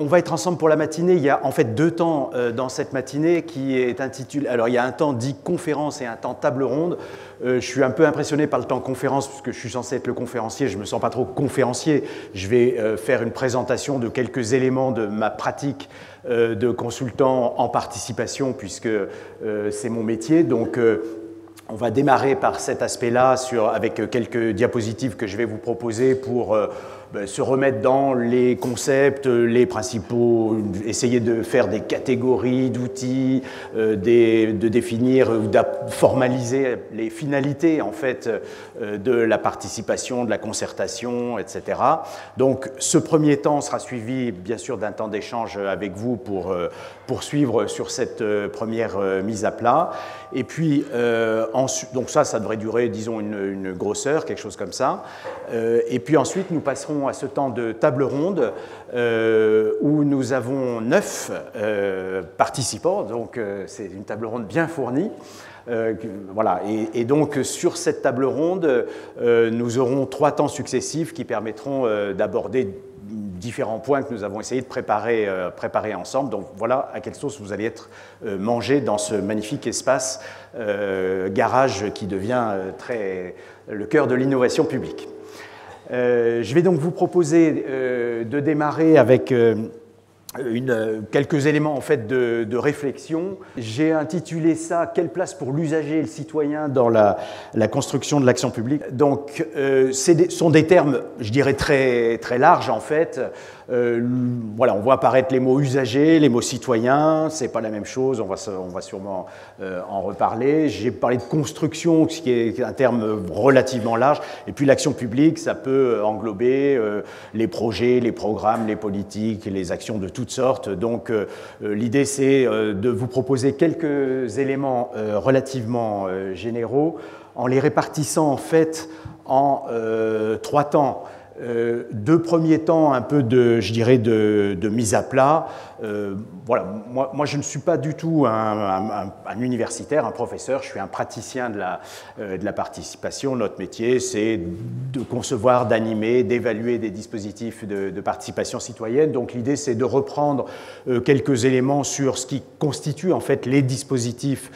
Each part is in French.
On va être ensemble pour la matinée. Il y a en fait deux temps dans cette matinée qui est intitulé. Alors il y a un temps dit conférence et un temps table ronde. Je suis un peu impressionné par le temps conférence puisque je suis censé être le conférencier. Je ne me sens pas trop conférencier. Je vais faire une présentation de quelques éléments de ma pratique de consultant en participation puisque c'est mon métier. Donc on va démarrer par cet aspect-là avec quelques diapositives que je vais vous proposer pour se remettre dans les concepts, les principaux, essayer de faire des catégories d'outils, de définir ou de formaliser les finalités en fait de la participation, de la concertation, etc. Donc ce premier temps sera suivi bien sûr d'un temps d'échange avec vous pour poursuivre sur cette première mise à plat. Et puis donc ça devrait durer disons une grosse heure, quelque chose comme ça. Et puis ensuite nous passerons à ce temps de table ronde où nous avons 9 participants, donc c'est une table ronde bien fournie. Voilà. Et donc sur cette table ronde, nous aurons 3 temps successifs qui permettront d'aborder différents points que nous avons essayé de préparer ensemble. Donc voilà à quelle sauce vous allez être mangé dans ce magnifique espace garage qui devient le cœur de l'innovation publique. Je vais donc vous proposer de démarrer avec quelques éléments en fait de réflexion. J'ai intitulé ça « Quelle place pour l'usager et le citoyen dans la construction de l'action publique ?» Donc, ce sont des termes, je dirais, très larges en fait. Voilà, on voit apparaître les mots usager, les mots citoyen, c'est pas la même chose, on va sûrement en reparler. J'ai parlé de construction, ce qui est un terme relativement large, et puis l'action publique, ça peut englober les projets, les programmes, les politiques, les actions de toutes sortes. Donc l'idée c'est de vous proposer quelques éléments relativement généraux en les répartissant en fait en 3 temps. 2 premiers temps un peu je dirais de mise à plat. Voilà, moi je ne suis pas du tout un universitaire, un professeur, je suis un praticien de la participation. Notre métier c'est de concevoir, d'animer, d'évaluer des dispositifs de participation citoyenne. Donc l'idée c'est de reprendre quelques éléments sur ce qui constitue en fait les dispositifs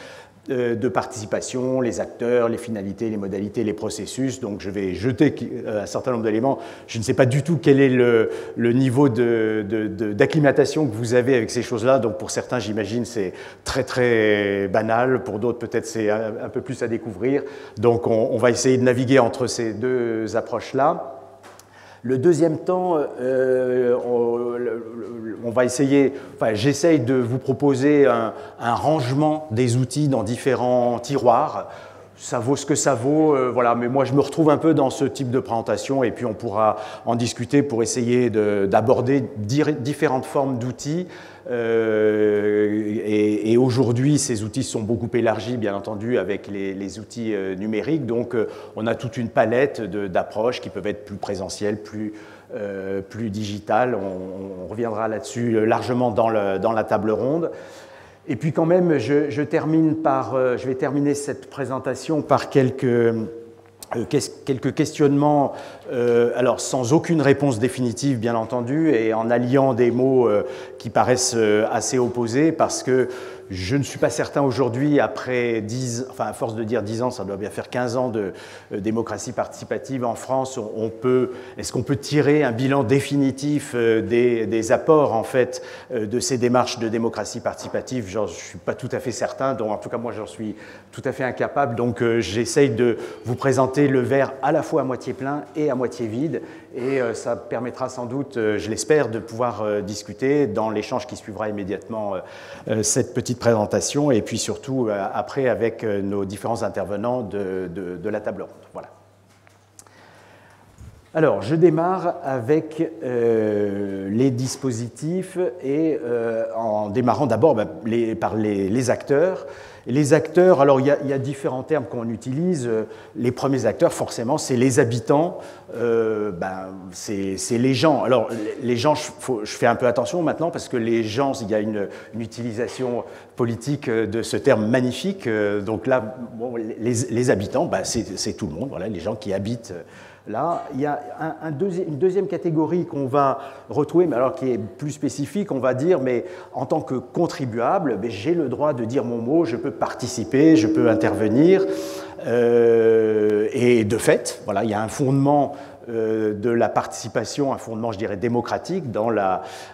de participation, les acteurs, les finalités, les modalités, les processus. Donc je vais jeter un certain nombre d'éléments. Je ne sais pas du tout quel est le niveau d'acclimatation que vous avez avec ces choses-là. Donc pour certains, j'imagine, c'est très banal. Pour d'autres, peut-être c'est un peu plus à découvrir. Donc on va essayer de naviguer entre ces 2 approches-là. Le deuxième temps, on va essayer, j'essaye de vous proposer un rangement des outils dans différents tiroirs. Ça vaut ce que ça vaut, voilà, mais moi je me retrouve un peu dans ce type de présentation et puis on pourra en discuter pour essayer d'aborder différentes formes d'outils. Et aujourd'hui, ces outils sont beaucoup élargis, bien entendu, avec les outils numériques. Donc, on a toute une palette d'approches qui peuvent être plus présentielles, plus digitales. On reviendra là-dessus largement dans la table ronde. Et puis quand même, je vais terminer cette présentation par quelques questionnements, alors sans aucune réponse définitive bien entendu, et en alliant des mots qui paraissent assez opposés, parce que je ne suis pas certain aujourd'hui, après à force de dire 10 ans, ça doit bien faire 15 ans de démocratie participative en France, est-ce qu'on peut tirer un bilan définitif des apports en fait de ces démarches de démocratie participative? Je ne suis pas tout à fait certain, donc en tout cas moi j'en suis tout à fait incapable, donc j'essaye de vous présenter le verre à la fois à moitié plein et à moitié vide, et ça permettra sans doute, je l'espère, de pouvoir discuter dans l'échange qui suivra immédiatement cette petite présentation, et puis surtout après avec nos différents intervenants de la table ronde. Voilà. Alors, je démarre avec les dispositifs et en démarrant d'abord par les acteurs. Les acteurs, alors il y a différents termes qu'on utilise. Les premiers acteurs, forcément, c'est les habitants, c'est les gens. Alors les gens, je fais un peu attention maintenant parce que les gens, il y a une utilisation politique de ce terme magnifique. Donc là, bon, les habitants, c'est tout le monde, voilà, les gens qui habitent Là, il y a une deuxième catégorie qu'on va retrouver, mais alors qui est plus spécifique, on va dire, mais en tant que contribuable, j'ai le droit de dire mon mot, je peux participer, je peux intervenir. Et de fait, voilà, il y a un fondement de la participation, un fondement, je dirais, démocratique dans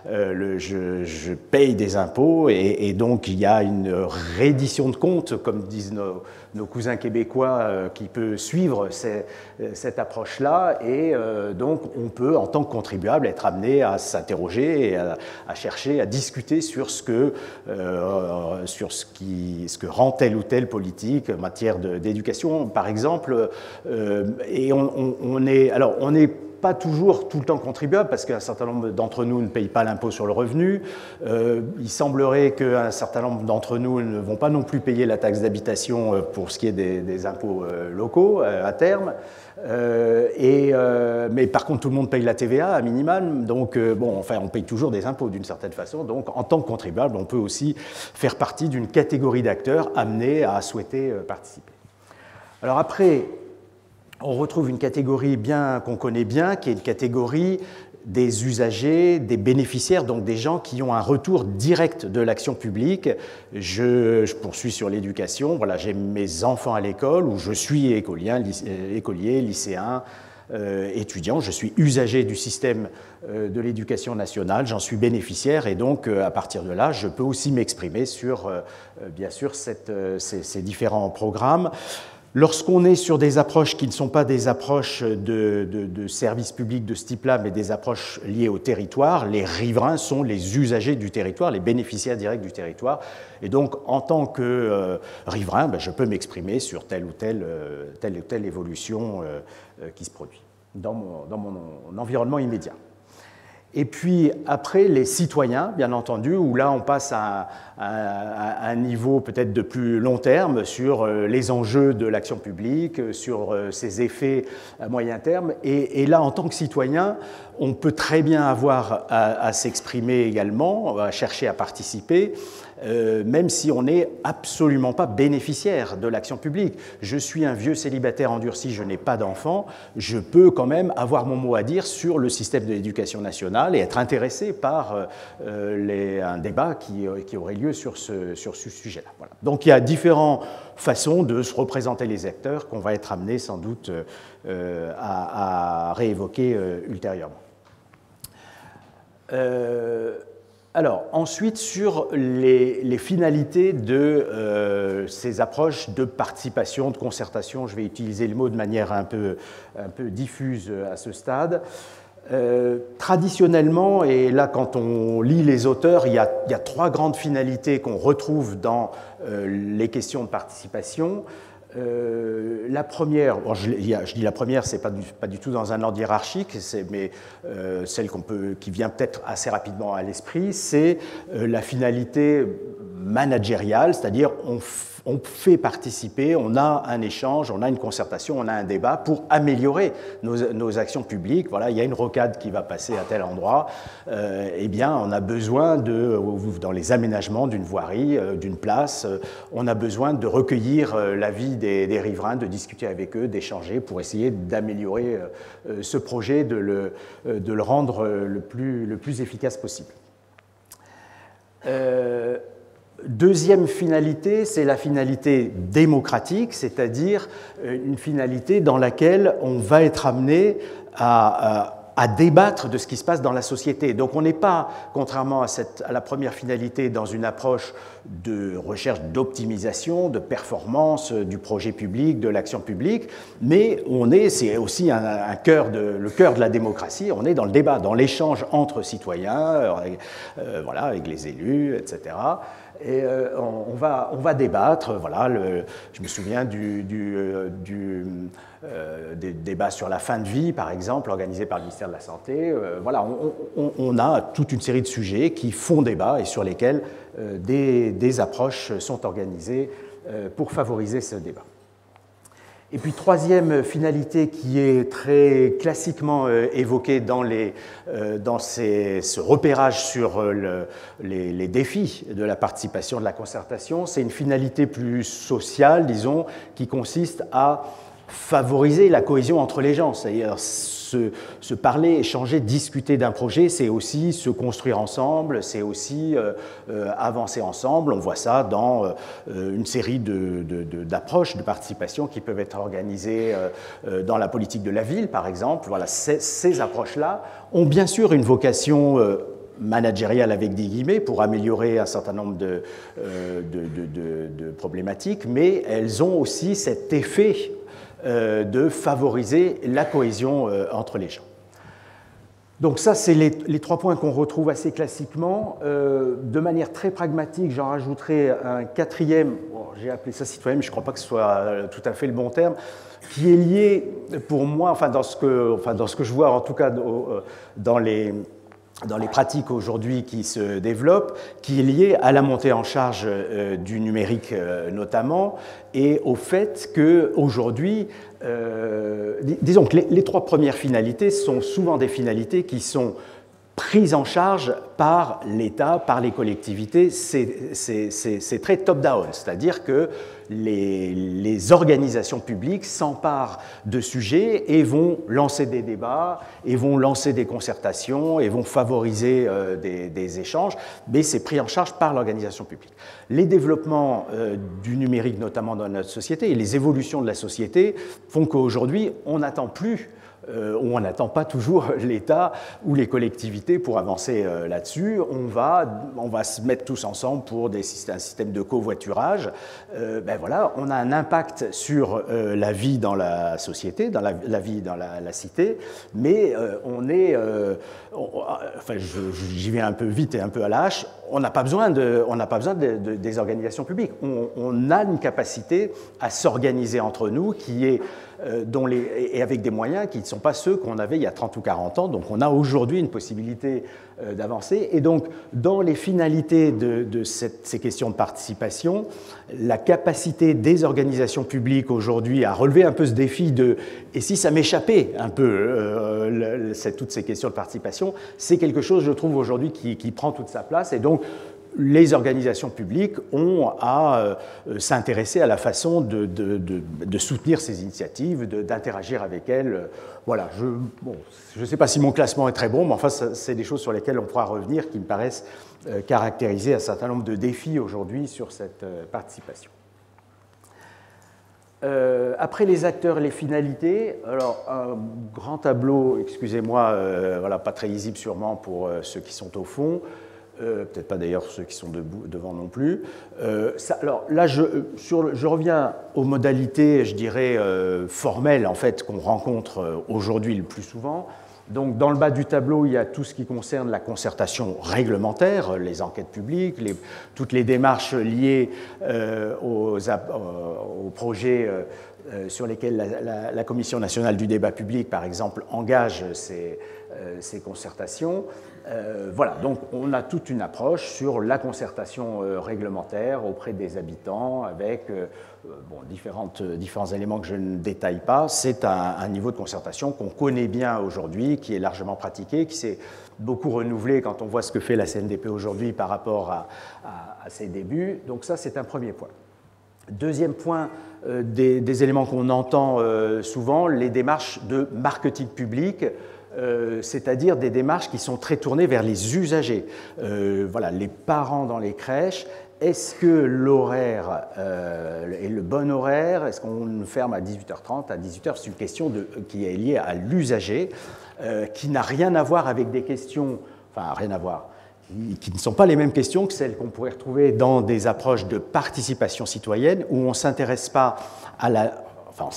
je paye des impôts et donc il y a une reddition de comptes, comme disent nos cousins québécois, qui peut suivre cette approche-là et donc on peut, en tant que contribuable, être amené à s'interroger et à chercher, à discuter sur ce que rend telle ou telle politique en matière d'éducation, par exemple. Et on n'est pas toujours tout le temps contribuable parce qu'un certain nombre d'entre nous ne payent pas l'impôt sur le revenu. Il semblerait qu'un certain nombre d'entre nous ne vont pas non plus payer la taxe d'habitation pour ce qui est des impôts locaux à terme. Mais par contre, tout le monde paye la TVA à minimum. Donc, on paye toujours des impôts d'une certaine façon. Donc, en tant que contribuable, on peut aussi faire partie d'une catégorie d'acteurs amenés à souhaiter participer. Alors après, on retrouve une catégorie qu'on connaît bien, qui est une catégorie des usagers, des bénéficiaires, donc des gens qui ont un retour direct de l'action publique. Je poursuis sur l'éducation. Voilà, j'ai mes enfants à l'école, où je suis écolier, lycéen, étudiant. Je suis usager du système de l'éducation nationale, j'en suis bénéficiaire, et donc à partir de là, je peux aussi m'exprimer sur, bien sûr, ces différents programmes. Lorsqu'on est sur des approches qui ne sont pas des approches de services publics de ce type-là, mais des approches liées au territoire, les riverains sont les usagers du territoire, les bénéficiaires directs du territoire. Et donc, en tant que riverain, je peux m'exprimer sur telle ou telle évolution qui se produit dans mon environnement immédiat. Et puis après, les citoyens, bien entendu, où là on passe à un niveau peut-être de plus long terme sur les enjeux de l'action publique, sur ses effets à moyen terme. Et là, en tant que citoyen, on peut très bien avoir à s'exprimer également, à chercher à participer, même si on n'est absolument pas bénéficiaire de l'action publique. Je suis un vieux célibataire endurci, je n'ai pas d'enfant, je peux quand même avoir mon mot à dire sur le système de l'éducation nationale et être intéressé par un débat qui aurait lieu sur ce sujet-là. Voilà. Donc il y a différentes façons de se représenter les acteurs qu'on va être amené sans doute à réévoquer ultérieurement. Alors, ensuite, sur les finalités de ces approches de participation, de concertation, je vais utiliser le mot de manière un peu diffuse à ce stade. Traditionnellement, et là quand on lit les auteurs, il y a trois grandes finalités qu'on retrouve dans les questions de participation. La première, je dis la première, c'est pas du tout dans un ordre hiérarchique, mais celle qui vient peut-être assez rapidement à l'esprit, c'est la finalité managériale, c'est-à-dire on fait participer, on a un échange, on a une concertation, on a un débat pour améliorer nos actions publiques. Voilà, il y a une rocade qui va passer à tel endroit, eh bien, on a besoin dans les aménagements d'une voirie, d'une place, on a besoin de recueillir l'avis des riverains, de discuter avec eux, d'échanger pour essayer d'améliorer ce projet, de le rendre le plus efficace possible. Deuxième finalité, c'est la finalité démocratique, c'est-à-dire une finalité dans laquelle on va être amené à débattre de ce qui se passe dans la société. Donc on n'est pas, contrairement à la première finalité, dans une approche de recherche d'optimisation, de performance du projet public, de l'action publique, mais c'est aussi le cœur de la démocratie, on est dans le débat, dans l'échange entre citoyens, avec les élus, etc. Et on va débattre. Voilà, je me souviens des débats sur la fin de vie, par exemple, organisés par le ministère de la Santé. Voilà, on a toute une série de sujets qui font débat et sur lesquels des approches sont organisées pour favoriser ce débat. Et puis, troisième finalité qui est très classiquement évoquée dans ce repérage sur les défis de la participation, de la concertation, c'est une finalité plus sociale, disons, qui consiste à favoriser la cohésion entre les gens, c'est-à-dire se parler, échanger, discuter d'un projet, c'est aussi se construire ensemble, c'est aussi avancer ensemble. On voit ça dans une série d'approches de participation qui peuvent être organisées dans la politique de la ville, par exemple. Voilà, ces approches-là ont bien sûr une vocation managériale avec des guillemets pour améliorer un certain nombre de problématiques, mais elles ont aussi cet effet de favoriser la cohésion entre les gens. Donc ça, c'est les 3 points qu'on retrouve assez classiquement. De manière très pragmatique, j'en rajouterai un 4e, bon, j'ai appelé ça citoyen, mais je ne crois pas que ce soit tout à fait le bon terme, qui est lié pour moi, enfin dans ce que je vois en tout cas dans les pratiques aujourd'hui qui se développent, qui est lié à la montée en charge du numérique notamment, et au fait qu'aujourd'hui, disons que les 3 premières finalités sont souvent des finalités qui sont prises en charge par l'État, par les collectivités. C'est très top-down, c'est-à-dire que les organisations publiques s'emparent de sujets et vont lancer des débats, et vont lancer des concertations, et vont favoriser des échanges, mais c'est pris en charge par l'organisation publique. Les développements du numérique, notamment dans notre société, et les évolutions de la société font qu'aujourd'hui, on n'attend plus on n'attend pas toujours l'État ou les collectivités pour avancer là-dessus. On va se mettre tous ensemble pour un système de covoiturage. Ben voilà, on a un impact sur la vie dans la société, dans la vie dans la cité, mais enfin, j'y vais un peu vite et un peu à la hache, on n'a pas besoin des organisations publiques. On a une capacité à s'organiser entre nous qui est et avec des moyens qui ne sont pas ceux qu'on avait il y a 30 ou 40 ans. Donc on a aujourd'hui une possibilité d'avancer. Et donc dans les finalités de ces questions de participation, la capacité des organisations publiques aujourd'hui à relever un peu ce défi de « et si ça m'échappait un peu toutes ces questions de participation », c'est quelque chose, je trouve, aujourd'hui qui prend toute sa place. Et donc les organisations publiques ont à s'intéresser à la façon de soutenir ces initiatives, d'interagir avec elles. Voilà, je ne sais pas si mon classement est très bon, mais enfin, c'est des choses sur lesquelles on pourra revenir qui me paraissent caractériser un certain nombre de défis aujourd'hui sur cette participation. Après les acteurs et les finalités, alors un grand tableau, excusez-moi, voilà, pas très lisible sûrement pour ceux qui sont au fond, peut-être pas d'ailleurs ceux qui sont devant non plus. Alors là, je reviens aux modalités, je dirais, formelles en fait, qu'on rencontre aujourd'hui le plus souvent. Donc, dans le bas du tableau, il y a tout ce qui concerne la concertation réglementaire, les enquêtes publiques, toutes les démarches liées aux projets sur lesquels la Commission nationale du débat public, par exemple, engage ces concertations. Voilà, donc on a toute une approche sur la concertation réglementaire auprès des habitants avec différents éléments que je ne détaille pas. C'est un niveau de concertation qu'on connaît bien aujourd'hui, qui est largement pratiqué, qui s'est beaucoup renouvelé quand on voit ce que fait la CNDP aujourd'hui par rapport à ses débuts. Donc ça, c'est un premier point. Deuxième point, des éléments qu'on entend souvent, les démarches de marketing public, c'est-à-dire des démarches qui sont très tournées vers les usagers. Voilà, les parents dans les crèches, est-ce que l'horaire est le bon horaire? Est-ce qu'on ferme à 18h30, à 18h? C'est une question qui est liée à l'usager, qui n'a rien à voir avec des questions, enfin rien à voir, qui ne sont pas les mêmes questions que celles qu'on pourrait retrouver dans des approches de participation citoyenne, où on ne s'intéresse pas à on ne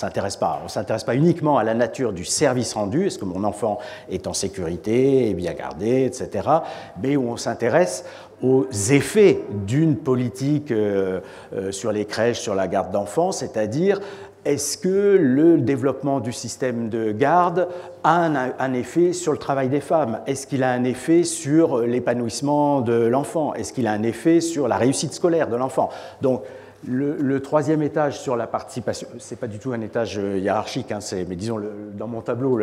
s'intéresse pas uniquement à la nature du service rendu, est-ce que mon enfant est en sécurité, est bien gardé, etc., mais où on s'intéresse aux effets d'une politique sur les crèches, sur la garde d'enfants, c'est-à-dire est-ce que le développement du système de garde a un effet sur le travail des femmes? Est-ce qu'il a un effet sur l'épanouissement de l'enfant? Est-ce qu'il a un effet sur la réussite scolaire de l'enfant? Donc, Le troisième étage sur la participation, ce n'est pas du tout un étage hiérarchique, hein, mais disons dans mon tableau,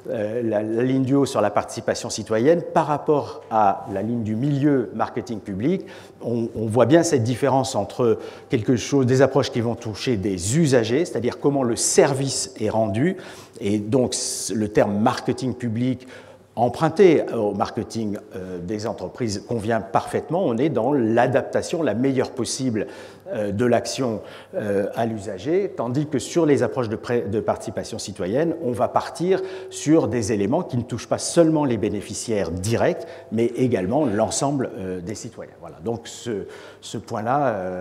la ligne du haut sur la participation citoyenne, par rapport à la ligne du milieu marketing public, on voit bien cette différence entre quelque chose, des approches qui vont toucher des usagers, c'est-à-dire comment le service est rendu, et donc le terme marketing public emprunté au marketing des entreprises convient parfaitement. On est dans l'adaptation la meilleure possible de l'action à l'usager, tandis que sur les approches de participation citoyenne, on va partir sur des éléments qui ne touchent pas seulement les bénéficiaires directs, mais également l'ensemble des citoyens. Voilà, donc ce point-là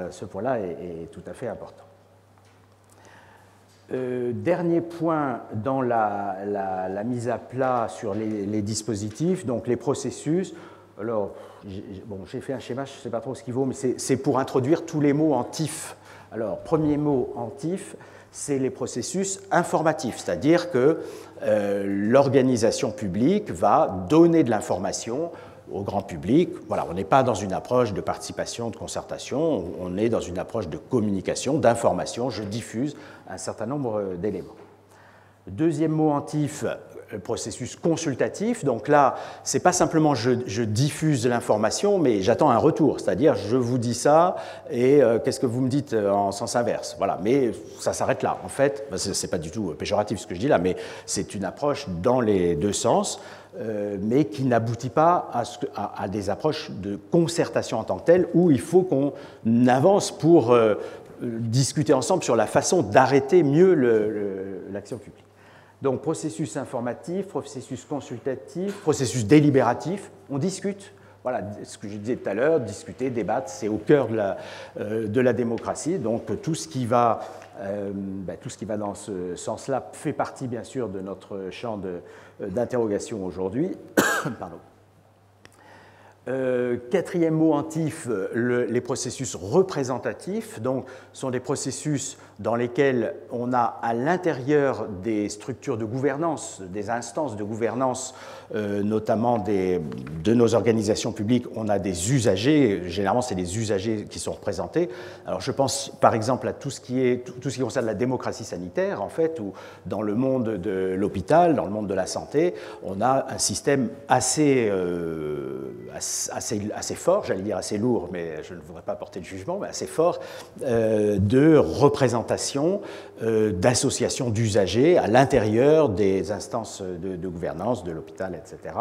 est tout à fait important. Dernier point dans la mise à plat sur les dispositifs, donc les processus. Alors, j'ai fait un schéma, je ne sais pas trop ce qu'il vaut, mais c'est pour introduire tous les mots en TIF. Alors, premier mot en TIF, c'est les processus informatifs, c'est-à-dire que l'organisation publique va donner de l'information au grand public. Voilà, on n'est pas dans une approche de participation, de concertation, on est dans une approche de communication, d'information. Je diffuse un certain nombre d'éléments. Deuxième mot en TIF, processus consultatif. Donc là, ce n'est pas simplement je diffuse l'information, mais j'attends un retour, c'est-à-dire je vous dis ça et qu'est-ce que vous me dites en sens inverse. Voilà, mais ça s'arrête là. En fait, ce n'est pas du tout péjoratif ce que je dis là, mais c'est une approche dans les deux sens, mais qui n'aboutit pas à des approches de concertation en tant que telle, où il faut qu'on avance pour discuter ensemble sur la façon d'arrêter mieux l'action publique. Donc, processus informatif, processus consultatif, processus délibératif, on discute. Voilà, ce que je disais tout à l'heure, discuter, débattre, c'est au cœur de la démocratie. Donc, tout ce qui va dans ce sens-là fait partie, bien sûr, de notre champ d'interrogation aujourd'hui. Pardon. Quatrième mot en TIF, les processus représentatifs, donc sont des processus dans lesquels on a à l'intérieur des structures de gouvernance, des instances de gouvernance, notamment de nos organisations publiques, on a des usagers, généralement c'est des usagers qui sont représentés. Alors je pense par exemple à tout ce qui concerne la démocratie sanitaire, en fait, où dans le monde de l'hôpital, dans le monde de la santé, on a un système assez fort, j'allais dire assez lourd, mais je ne voudrais pas porter de jugement, mais assez fort, de représentation, d'associations d'usagers à l'intérieur des instances de gouvernance de l'hôpital, etc.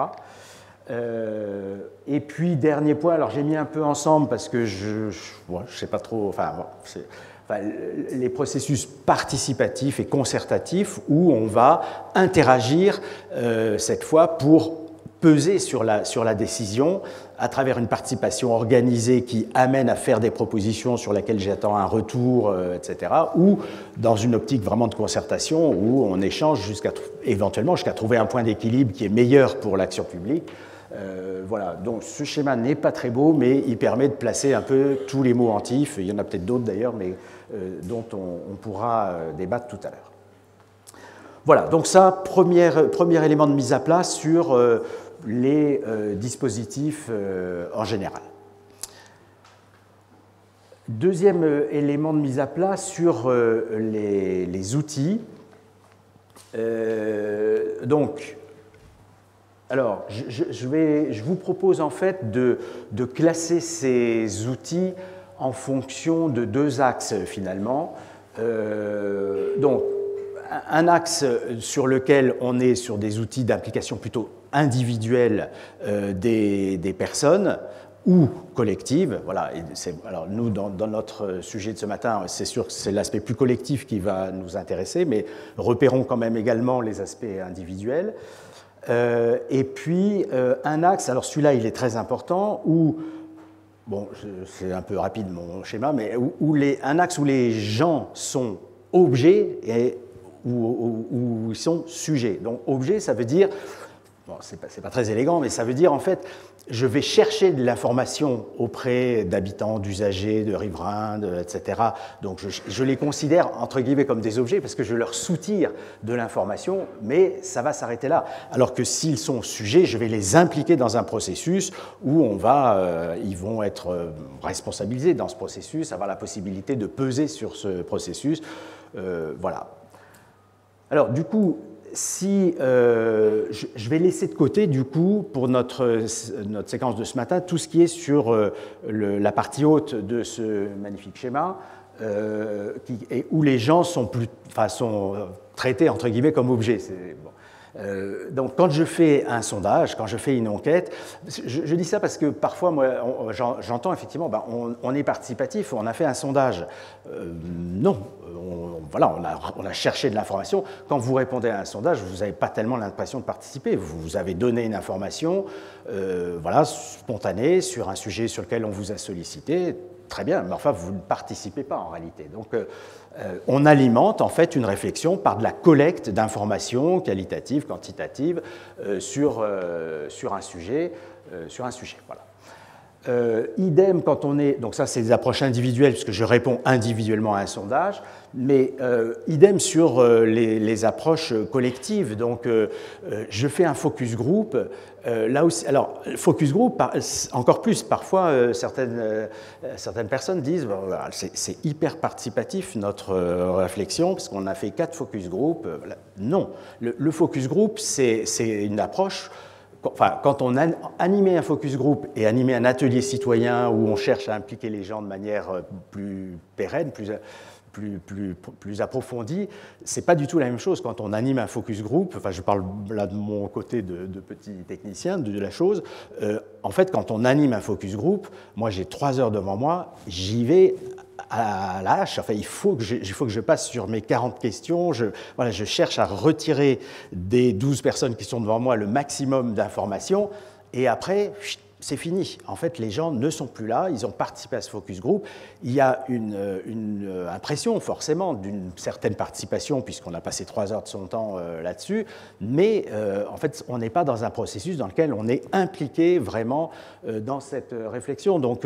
Et puis, dernier point, alors j'ai mis un peu ensemble parce que je ne sais pas trop, les processus participatifs et concertatifs où on va interagir cette fois pour peser sur la décision à travers une participation organisée qui amène à faire des propositions sur lesquelles j'attends un retour, etc., ou dans une optique vraiment de concertation où on échange éventuellement jusqu'à trouver un point d'équilibre qui est meilleur pour l'action publique. Voilà, donc ce schéma n'est pas très beau, mais il permet de placer un peu tous les mots en TIF. Il y en a peut-être d'autres d'ailleurs, mais dont on pourra débattre tout à l'heure. Voilà, donc ça, premier élément de mise à plat sur les dispositifs en général. Deuxième élément de mise à plat sur les outils. Donc, alors, je vous propose en fait de classer ces outils en fonction de deux axes finalement. Donc, un axe sur lequel on est sur des outils d'implication plutôt individuelle des personnes ou collectives. Voilà, alors nous, dans notre sujet de ce matin, c'est sûr que c'est l'aspect plus collectif qui va nous intéresser, mais repérons quand même également les aspects individuels. Et puis, un axe, alors celui-là, il est très important, où, bon, c'est un peu rapide mon schéma, mais un axe où les gens sont objets et où ils sont sujets. Donc, objet, ça veut dire bon, c'est pas très élégant, mais ça veut dire en fait, je vais chercher de l'information auprès d'habitants, d'usagers, de riverains, etc. Donc je les considère entre guillemets comme des objets parce que je leur soutire de l'information, mais ça va s'arrêter là. Alors que s'ils sont sujets, je vais les impliquer dans un processus où ils vont être responsabilisés dans ce processus, avoir la possibilité de peser sur ce processus. Voilà. Alors du coup, si je vais laisser de côté, du coup, pour notre séquence de ce matin, tout ce qui est sur la partie haute de ce magnifique schéma, où les gens sont traités, entre guillemets, comme objets. Bon. Donc, quand je fais un sondage, quand je fais une enquête, je dis ça parce que parfois, moi, j'entends effectivement, on est participatif, on a fait un sondage. Non, on a cherché de l'information. Quand vous répondez à un sondage, vous n'avez pas tellement l'impression de participer. Vous avez donné une information, spontanée, sur un sujet sur lequel on vous a sollicité. Très bien, mais enfin, vous ne participez pas en réalité. Donc, on alimente en fait une réflexion par de la collecte d'informations qualitatives, quantitatives sur un sujet. Voilà. Idem quand on est, donc ça c'est des approches individuelles puisque je réponds individuellement à un sondage, mais idem sur les approches collectives. Donc je fais un focus group. Là aussi, alors focus group, encore plus parfois certaines personnes disent bon, c'est hyper participatif notre réflexion parce qu'on a fait 4 focus group. Non, le focus group c'est une approche. Enfin, quand on animait un focus group et animait un atelier citoyen où on cherche à impliquer les gens de manière plus pérenne, plus approfondie, c'est pas du tout la même chose quand on anime un focus group. Enfin, je parle là de mon côté de petit technicien de la chose. En fait, quand on anime un focus group, moi j'ai 3 heures devant moi, j'y vais à la hache. Enfin, il faut que je passe sur mes 40 questions. Je cherche à retirer des 12 personnes qui sont devant moi le maximum d'informations. Et après, c'est fini. En fait, les gens ne sont plus là. Ils ont participé à ce focus group. Il y a une impression, forcément, d'une certaine participation, puisqu'on a passé 3 heures de son temps là-dessus. Mais, en fait, on n'est pas dans un processus dans lequel on est impliqué vraiment dans cette réflexion. Donc,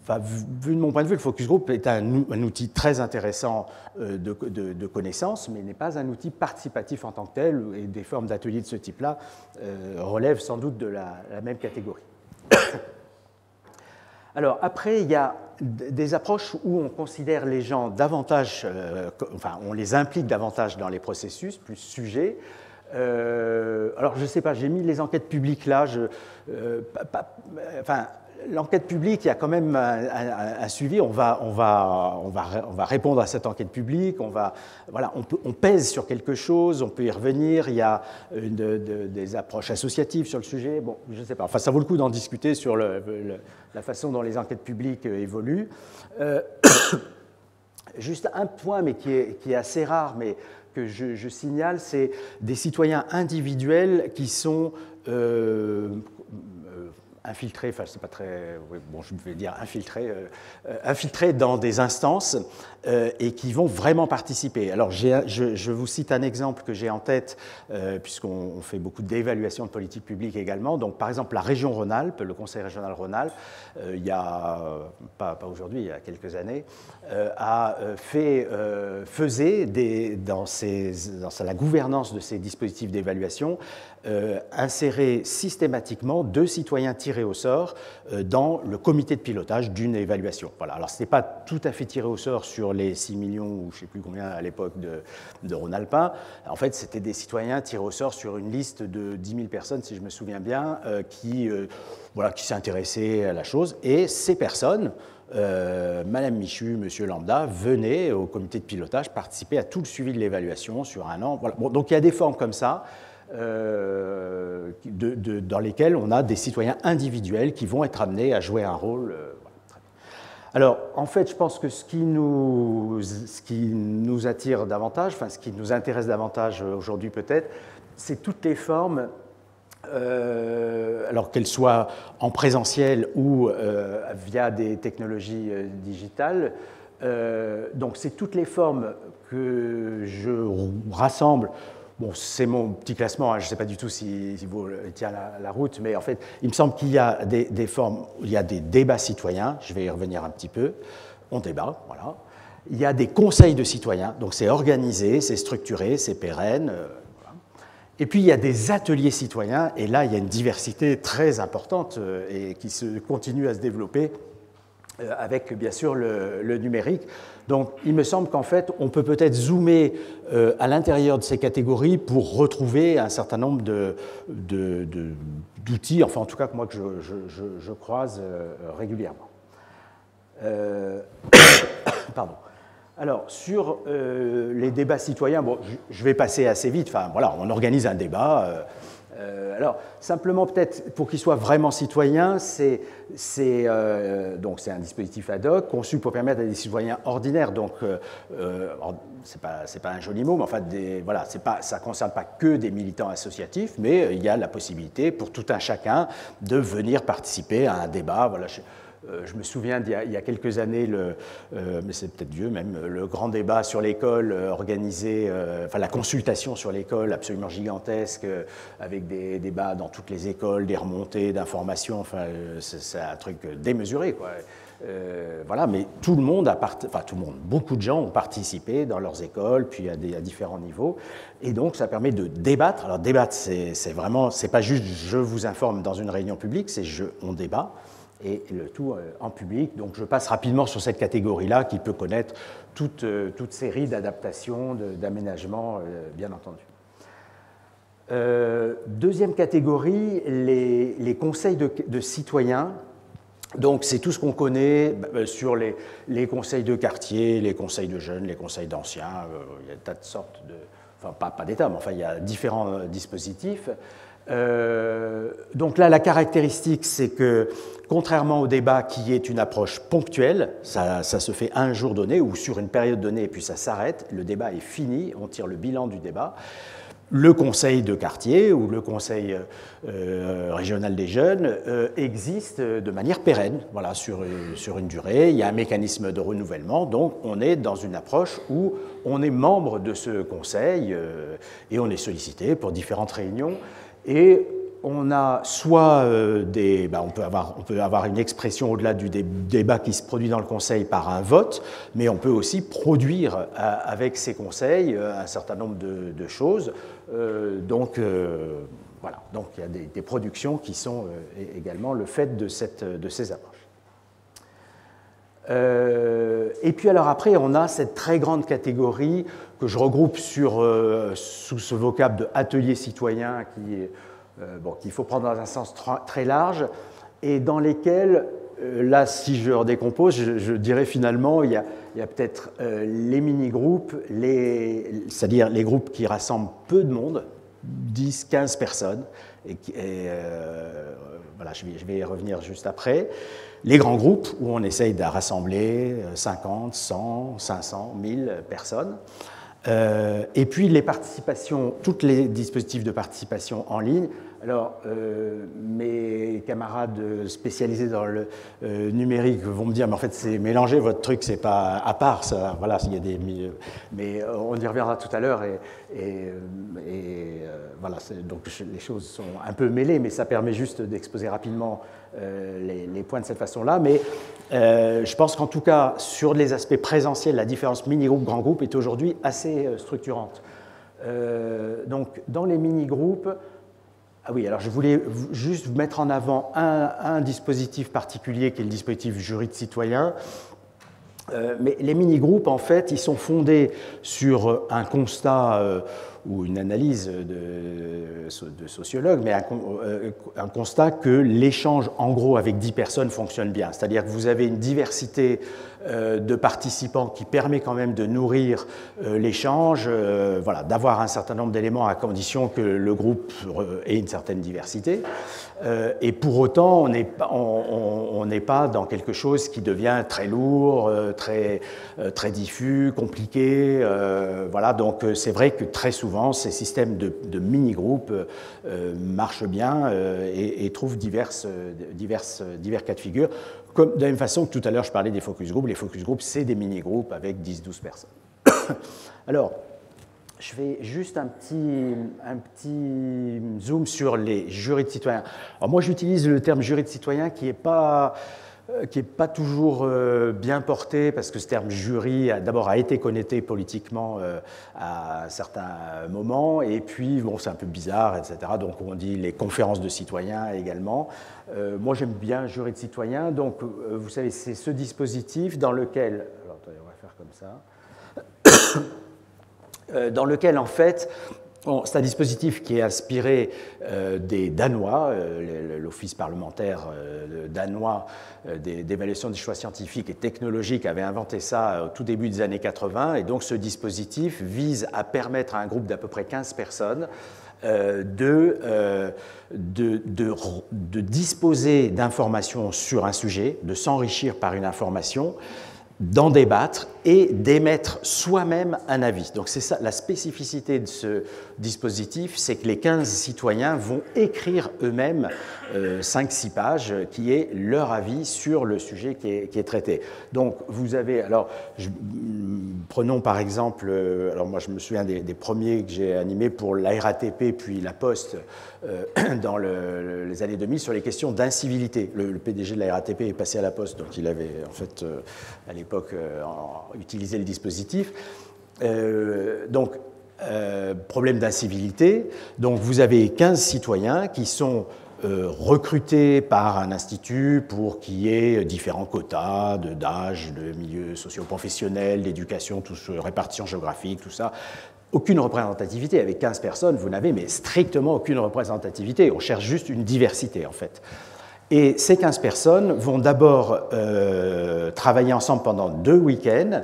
vu de mon point de vue, le focus group est un outil très intéressant de connaissance, mais n'est pas un outil participatif en tant que tel, et des formes d'ateliers de ce type-là relèvent sans doute de la même catégorie. Alors après, il y a des approches où on considère les gens davantage, on les implique davantage dans les processus, plus sujets. Alors je ne sais pas, j'ai mis les enquêtes publiques là, l'enquête publique, il y a quand même un suivi. On va répondre à cette enquête publique. On pèse sur quelque chose. On peut y revenir. Il y a des approches associatives sur le sujet. Bon, je ne sais pas. Enfin, ça vaut le coup d'en discuter sur la façon dont les enquêtes publiques évoluent. Juste un point, mais qui est assez rare, mais que je signale, c'est des citoyens individuels qui sont infiltrés, enfin c'est pas très, oui, bon je vais dire infiltrés dans des instances et qui vont vraiment participer. Alors je vous cite un exemple que j'ai en tête puisqu'on fait beaucoup d'évaluation de politique publique également. Donc par exemple la région Rhône-Alpes, le Conseil régional Rhône-Alpes, il y a pas aujourd'hui, il y a quelques années, faisait dans la gouvernance de ces dispositifs d'évaluation insérer systématiquement 2 citoyens tirés au sort dans le comité de pilotage d'une évaluation. Voilà. Alors, ce n'est pas tout à fait tiré au sort sur les 6 millions ou je ne sais plus combien à l'époque de Rhône-Alpin. En fait, c'était des citoyens tirés au sort sur une liste de 10 000 personnes, si je me souviens bien, qui s'intéressaient à la chose. Et ces personnes, Madame Michu, Monsieur Lambda, venaient au comité de pilotage participer à tout le suivi de l'évaluation sur un an. Voilà. Bon, donc, il y a des formes comme ça. Dans lesquels on a des citoyens individuels qui vont être amenés à jouer un rôle. Alors, en fait, je pense que ce qui nous attire davantage, enfin, ce qui nous intéresse davantage aujourd'hui peut-être, c'est toutes les formes, alors qu'elles soient en présentiel ou via des technologies digitales. Donc, c'est toutes les formes que je rassemble bon, c'est mon petit classement, hein, je ne sais pas du tout s'il tient la route, mais en fait, il me semble qu'il y a des formes, il y a des débats citoyens, je vais y revenir un petit peu, on débat, voilà. Il y a des conseils de citoyens, donc c'est organisé, c'est structuré, c'est pérenne. Voilà. Et puis il y a des ateliers citoyens, et là il y a une diversité très importante et qui se continue à se développer avec bien sûr le numérique. Donc il me semble qu'en fait on peut peut-être zoomer à l'intérieur de ces catégories pour retrouver un certain nombre d'outils, enfin en tout cas que moi que je croise régulièrement. Pardon. Alors, sur les débats citoyens, bon, je vais passer assez vite. Enfin, voilà, on organise un débat. Alors, simplement, peut-être, pour qu'il soit vraiment citoyen, c'est un dispositif ad hoc conçu pour permettre à des citoyens ordinaires, donc, c'est pas un joli mot, mais enfin, voilà, ça ne concerne pas que des militants associatifs, mais il y a la possibilité pour tout un chacun de venir participer à un débat. Voilà, je me souviens d'il y a quelques années, mais c'est peut-être vieux même, le grand débat sur l'école organisé, enfin la consultation sur l'école absolument gigantesque, avec des débats dans toutes les écoles, des remontées d'informations, enfin c'est un truc démesuré, quoi. Voilà, mais tout le monde beaucoup de gens ont participé dans leurs écoles, puis à différents niveaux, et donc ça permet de débattre. Alors débattre, c'est pas juste je vous informe dans une réunion publique, c'est on débat. Et le tout en public. Donc je passe rapidement sur cette catégorie-là qui peut connaître toute série d'adaptations, d'aménagements, bien entendu. Deuxième catégorie, les conseils de citoyens. Donc c'est tout ce qu'on connaît sur les conseils de quartier, les conseils de jeunes, les conseils d'anciens. Il y a des tas de sortes de... Enfin, pas des tas, mais enfin, il y a différents dispositifs. Donc là, la caractéristique, c'est que, contrairement au débat qui est une approche ponctuelle, ça se fait un jour donné ou sur une période donnée et puis ça s'arrête, le débat est fini, on tire le bilan du débat. Le conseil de quartier ou le conseil régional des jeunes existe de manière pérenne, voilà, sur une durée. Il y a un mécanisme de renouvellement, donc on est dans une approche où on est membre de ce conseil et on est sollicité pour différentes réunions. Et on a soit on peut avoir une expression au-delà du débat qui se produit dans le conseil par un vote, mais on peut aussi produire avec ces conseils un certain nombre de choses. Voilà, donc il y a des productions qui sont également le fait de ces approches. Et puis alors après, on a cette très grande catégorie que je regroupe sous ce vocable de atelier citoyen qu'il faut prendre dans un sens très large et dans lesquels, là, si je redécompose, je dirais finalement, il y a peut-être les mini-groupes, c'est-à-dire les groupes qui rassemblent peu de monde, 10, 15 personnes, voilà, je vais y revenir juste après. Les grands groupes, où on essaye de rassembler 50, 100, 500, 1000 personnes. Et puis les participations, tous les dispositifs de participation en ligne. Alors, mes camarades spécialisés dans le numérique vont me dire, mais en fait, c'est mélangé, votre truc, c'est pas à part, ça, voilà, il y a des... Mais on y reviendra tout à l'heure, voilà, donc les choses sont un peu mêlées, mais ça permet juste d'exposer rapidement les points de cette façon-là. Mais je pense qu'en tout cas, sur les aspects présentiels, la différence mini-groupe-grand groupe est aujourd'hui assez structurante. Donc, dans les mini-groupes, ah oui, alors je voulais juste mettre en avant un dispositif particulier qui est le dispositif jury de citoyens. Mais les mini-groupes, en fait, ils sont fondés sur un constat ou une analyse de sociologue, mais un constat que l'échange, en gros, avec 10 personnes fonctionne bien. C'est-à-dire que vous avez une diversité de participants qui permet quand même de nourrir l'échange, voilà, d'avoir un certain nombre d'éléments à condition que le groupe ait une certaine diversité. Et pour autant, on n'est pas dans quelque chose qui devient très lourd, très diffus, compliqué. Voilà, donc c'est vrai que très souvent, ces systèmes de mini-groupes marchent bien et trouvent divers cas de figure. Comme, de la même façon que tout à l'heure, je parlais des focus groups. Les focus groups, c'est des mini-groupes avec 10-12 personnes. Alors, je fais juste un petit zoom sur les jurys de citoyens. Alors moi, j'utilise le terme jury de citoyens qui n'est pas toujours bien porté, parce que ce terme jury, d'abord, a été connoté politiquement à un certain moment, et puis, bon, c'est un peu bizarre, etc. Donc, on dit les conférences de citoyens également. Moi, j'aime bien jury de citoyens. Donc, vous savez, c'est ce dispositif dans lequel... Alors, attendez, on va faire comme ça. Dans lequel, en fait, c'est un dispositif qui est inspiré des Danois, l'Office parlementaire danois d'évaluation des choix scientifiques et technologiques avait inventé ça au tout début des années 80, et donc ce dispositif vise à permettre à un groupe d'à peu près 15 personnes de disposer d'informations sur un sujet, de s'enrichir par une information, d'en débattre et d'émettre soi-même un avis. Donc c'est ça, la spécificité de ce dispositif, c'est que les 15 citoyens vont écrire eux-mêmes 5-6 pages qui est leur avis sur le sujet qui est traité. Donc vous avez, alors prenons par exemple, alors moi je me souviens des premiers que j'ai animés pour la RATP puis la Poste dans les années 2000 sur les questions d'incivilité. Le PDG de la RATP est passé à la Poste, donc il avait en fait à l'époque utilisé le dispositif. Problème d'incivilité. Donc vous avez 15 citoyens qui sont recrutés par un institut pour qu'il y ait différents quotas d'âge, de milieux socio-professionnels, d'éducation, répartition géographique, tout ça. Aucune représentativité. Avec 15 personnes, vous n'avez mais strictement aucune représentativité. On cherche juste une diversité, en fait. Et ces 15 personnes vont d'abord travailler ensemble pendant 2 week-ends,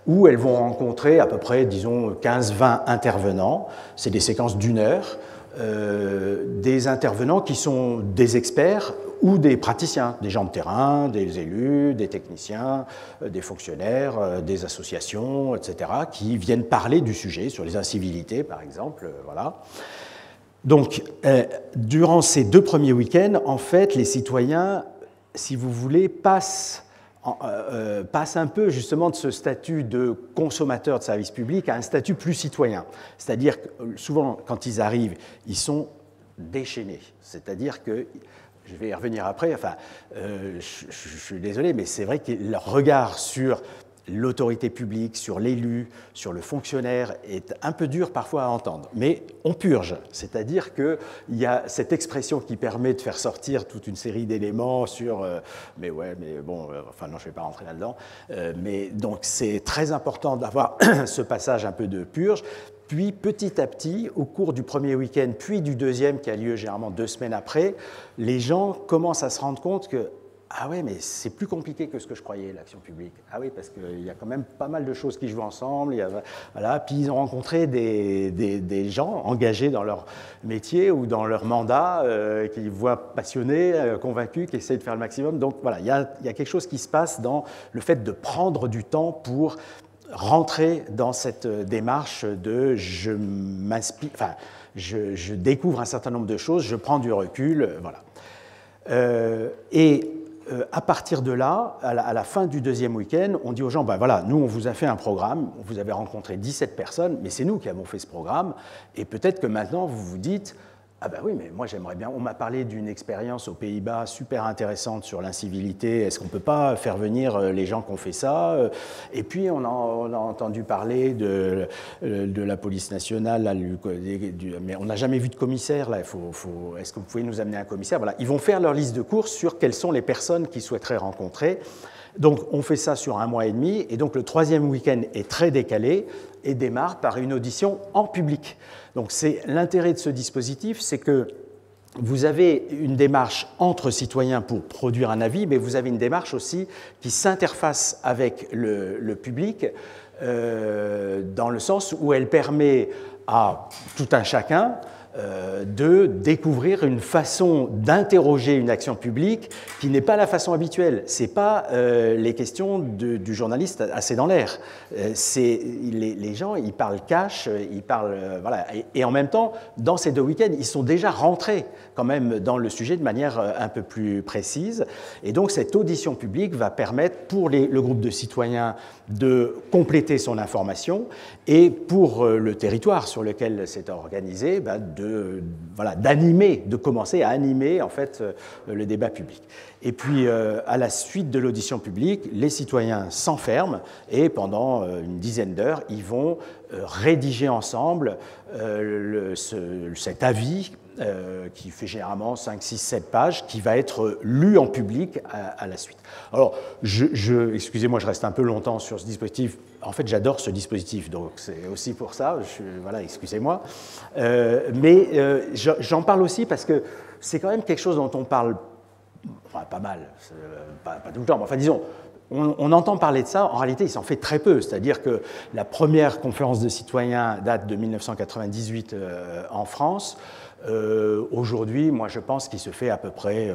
où elles vont rencontrer à peu près, disons, 15-20 intervenants. C'est des séquences d'1 heure, des intervenants qui sont des experts ou des praticiens, des gens de terrain, des élus, des techniciens, des fonctionnaires, des associations, etc., qui viennent parler du sujet, sur les incivilités, par exemple, voilà. Donc, durant ces 2 premiers week-ends, en fait, les citoyens, si vous voulez, passent un peu justement de ce statut de consommateur de services publics à un statut plus citoyen. C'est-à-dire que souvent, quand ils arrivent, ils sont déchaînés. C'est-à-dire que, je vais y revenir après, enfin, je suis désolé, mais c'est vrai que leur regard sur l'autorité publique, sur l'élu, sur le fonctionnaire est un peu dur parfois à entendre. Mais on purge, c'est-à-dire qu'il y a cette expression qui permet de faire sortir toute une série d'éléments sur mais ouais, mais bon, enfin non, je ne vais pas rentrer là-dedans. Mais donc c'est très important d'avoir ce passage un peu de purge. Puis petit à petit, au cours du premier week-end, puis du deuxième qui a lieu généralement 2 semaines après, les gens commencent à se rendre compte que ah ouais, mais c'est plus compliqué que ce que je croyais, l'action publique. Ah oui, parce qu'il y a quand même pas mal de choses qui jouent ensemble. Voilà. Puis ils ont rencontré des gens engagés dans leur métier ou dans leur mandat, qui voient passionnés, convaincus, qui essayent de faire le maximum. Donc voilà, il y a quelque chose qui se passe dans le fait de prendre du temps pour rentrer dans cette démarche de je m'inspire, enfin, je découvre un certain nombre de choses, je prends du recul, voilà. À partir de là, à la fin du deuxième week-end, on dit aux gens, ben voilà, nous on vous a fait un programme, vous avez rencontré 17 personnes, mais c'est nous qui avons fait ce programme, et peut-être que maintenant vous vous dites, ah ben oui, mais moi j'aimerais bien, on m'a parlé d'une expérience aux Pays-Bas super intéressante sur l'incivilité, est-ce qu'on ne peut pas faire venir les gens qui ont fait ça? Et puis on a entendu parler de la police nationale, là, mais on n'a jamais vu de commissaire, là, est-ce que vous pouvez nous amener un commissaire? Voilà. Ils vont faire leur liste de courses sur quelles sont les personnes qu'ils souhaiteraient rencontrer. Donc on fait ça sur 1 mois et demi, et donc le 3e week-end est très décalé et démarre par une audition en public. Donc c'est l'intérêt de ce dispositif, c'est que vous avez une démarche entre citoyens pour produire un avis, mais vous avez une démarche aussi qui s'interface avec le public dans le sens où elle permet à tout un chacun de découvrir une façon d'interroger une action publique qui n'est pas la façon habituelle. Ce n'est pas les questions du journaliste assez dans l'air. Les gens, ils parlent cash, ils parlent... voilà. Et en même temps, dans ces 2 week-ends, ils sont déjà rentrés quand même dans le sujet de manière un peu plus précise. Et donc, cette audition publique va permettre pour le groupe de citoyens de compléter son information et pour le territoire sur lequel c'est organisé, d'animer, de commencer à animer en fait le débat public. Et puis à la suite de l'audition publique, les citoyens s'enferment et pendant une dizaine d'heures, ils vont rédiger ensemble cet avis qui fait généralement 5, 6, 7 pages, qui va être lu en public à la suite. Alors, excusez-moi, je reste un peu longtemps sur ce dispositif. En fait, j'adore ce dispositif, donc c'est aussi pour ça. Voilà, excusez-moi. Mais j'en parle aussi parce que c'est quand même quelque chose dont on parle pas mal, pas tout le temps, mais enfin disons, on entend parler de ça, en réalité il s'en fait très peu, c'est-à-dire que la première conférence de citoyens date de 1998 en France. Aujourd'hui, moi je pense qu'il se fait à peu près,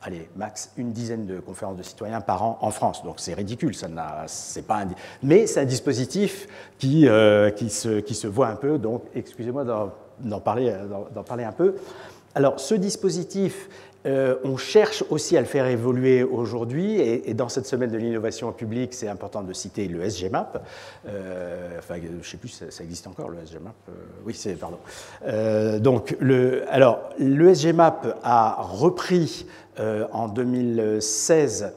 allez, max une dizaine de conférences de citoyens par an en France, donc c'est ridicule, c'est pas mais c'est un dispositif qui se voit un peu, donc excusez-moi d'en parler un peu. Alors ce dispositif, on cherche aussi à le faire évoluer aujourd'hui, et dans cette semaine de l'innovation publique, c'est important de citer le SGMAP. Enfin, je ne sais plus si ça existe encore, le SGMAP. Oui, pardon. Donc, le SGMAP a repris en 2016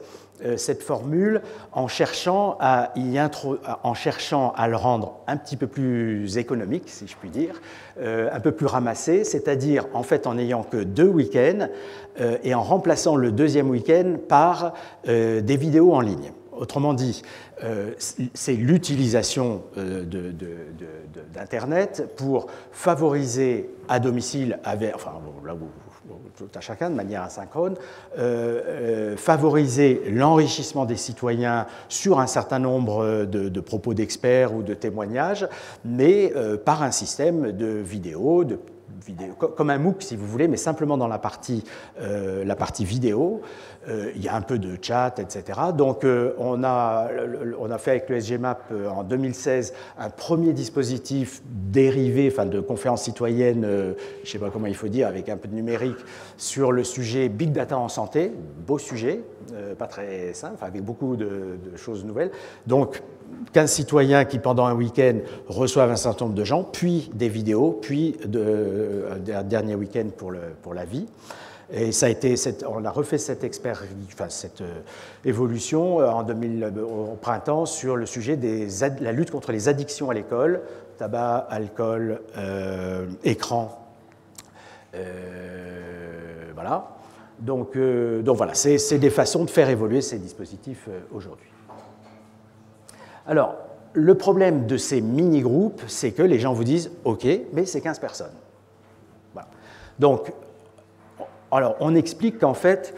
cette formule en cherchant à le rendre un petit peu plus économique, si je puis dire, un peu plus ramassé, c'est-à-dire en fait en n'ayant que 2 week-ends et en remplaçant le 2e week-end par des vidéos en ligne. Autrement dit, c'est l'utilisation d'Internet pour favoriser à domicile, tout à chacun de manière asynchrone, favoriser l'enrichissement des citoyens sur un certain nombre de propos d'experts ou de témoignages, mais par un système de vidéos, comme un MOOC si vous voulez, mais simplement dans la partie vidéo. Il y a un peu de chat, etc. Donc on a fait avec le SGMAP en 2016 un premier dispositif dérivé, enfin de conférence citoyenne, je ne sais pas comment il faut dire, avec un peu de numérique, sur le sujet Big Data en santé, beau sujet, pas très simple, avec beaucoup de choses nouvelles. Donc 15 citoyens qui, pendant un week-end, reçoivent un certain nombre de gens, puis des vidéos, puis un dernier week-end pour la vie. Et ça a été, on a refait cette évolution au printemps sur le sujet de la lutte contre les addictions à l'école, tabac, alcool, écran. Voilà. Donc voilà, c'est des façons de faire évoluer ces dispositifs aujourd'hui. Alors, le problème de ces mini-groupes, c'est que les gens vous disent « Ok, mais c'est 15 personnes. » Voilà. Donc, alors, on explique qu'en fait,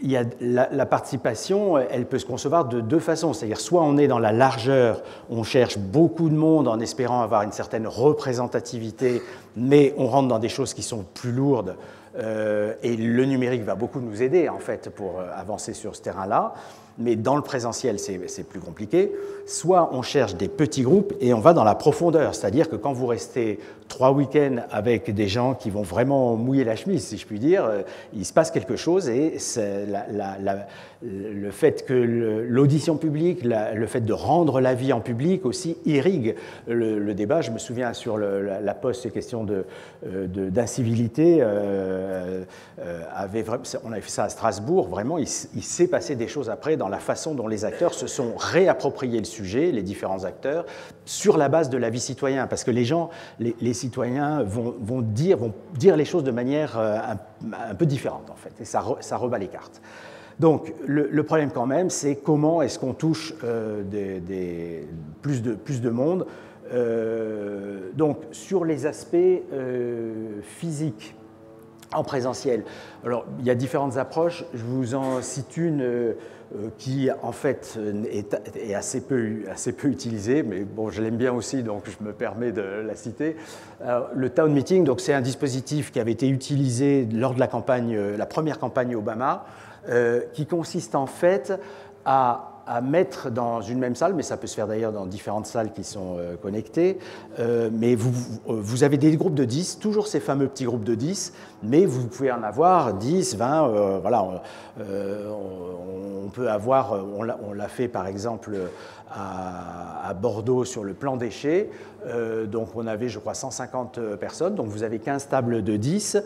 la participation, elle peut se concevoir de 2 façons. C'est-à-dire, soit on est dans la largeur, on cherche beaucoup de monde en espérant avoir une certaine représentativité, mais on rentre dans des choses qui sont plus lourdes, et le numérique va beaucoup nous aider, en fait, pour avancer sur ce terrain-là. Mais dans le présentiel, c'est plus compliqué. Soit on cherche des petits groupes et on va dans la profondeur, c'est-à-dire que quand vous restez 3 week-ends avec des gens qui vont vraiment mouiller la chemise, si je puis dire, il se passe quelque chose, et le fait que l'audition publique, le fait de rendre l'avis en public aussi irrigue le débat. Je me souviens sur la Poste, ces questions d'incivilité, on avait fait ça à Strasbourg, vraiment, il s'est passé des choses après dans la façon dont les acteurs se sont réappropriés le sujet, les différents acteurs, sur la base de l'avis citoyen, parce que les gens, les citoyens vont dire les choses de manière un peu différente, en fait, et ça rebat les cartes. Donc, le problème quand même, c'est comment est-ce qu'on touche plus de monde. Donc, sur les aspects physiques, en présentiel. Alors, il y a différentes approches. Je vous en cite une qui en fait est assez peu utilisé, mais bon, je l'aime bien aussi, donc je me permets de la citer. Alors, le Town Meeting, donc c'est un dispositif qui avait été utilisé lors de la première campagne Obama, qui consiste en fait à mettre dans une même salle, mais ça peut se faire d'ailleurs dans différentes salles qui sont connectées, mais vous avez des groupes de 10, toujours ces fameux petits groupes de 10, mais vous pouvez en avoir 10, 20, voilà, on peut avoir, on l'a fait par exemple à Bordeaux sur le plan déchets, donc on avait je crois 150 personnes, donc vous avez 15 tables de 10,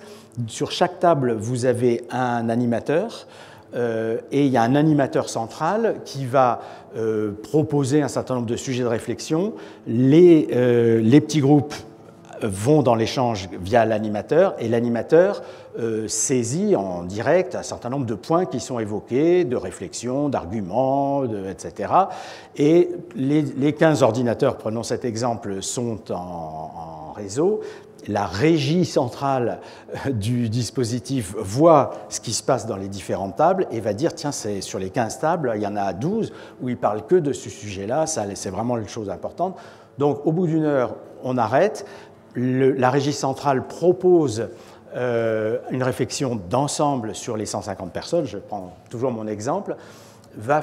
sur chaque table vous avez un animateur, et il y a un animateur central qui va proposer un certain nombre de sujets de réflexion. Les petits groupes vont dans l'échange via l'animateur et l'animateur saisit en direct un certain nombre de points qui sont évoqués, de réflexion, d'arguments, etc. Et les 15 ordinateurs, prenons cet exemple, sont en réseau. La régie centrale du dispositif voit ce qui se passe dans les différentes tables et va dire, tiens, sur les 15 tables, il y en a 12 où ils ne parlent que de ce sujet-là, c'est vraiment une chose importante. Donc, au bout d'une heure, on arrête. La régie centrale propose une réflexion d'ensemble sur les 150 personnes, je prends toujours mon exemple, va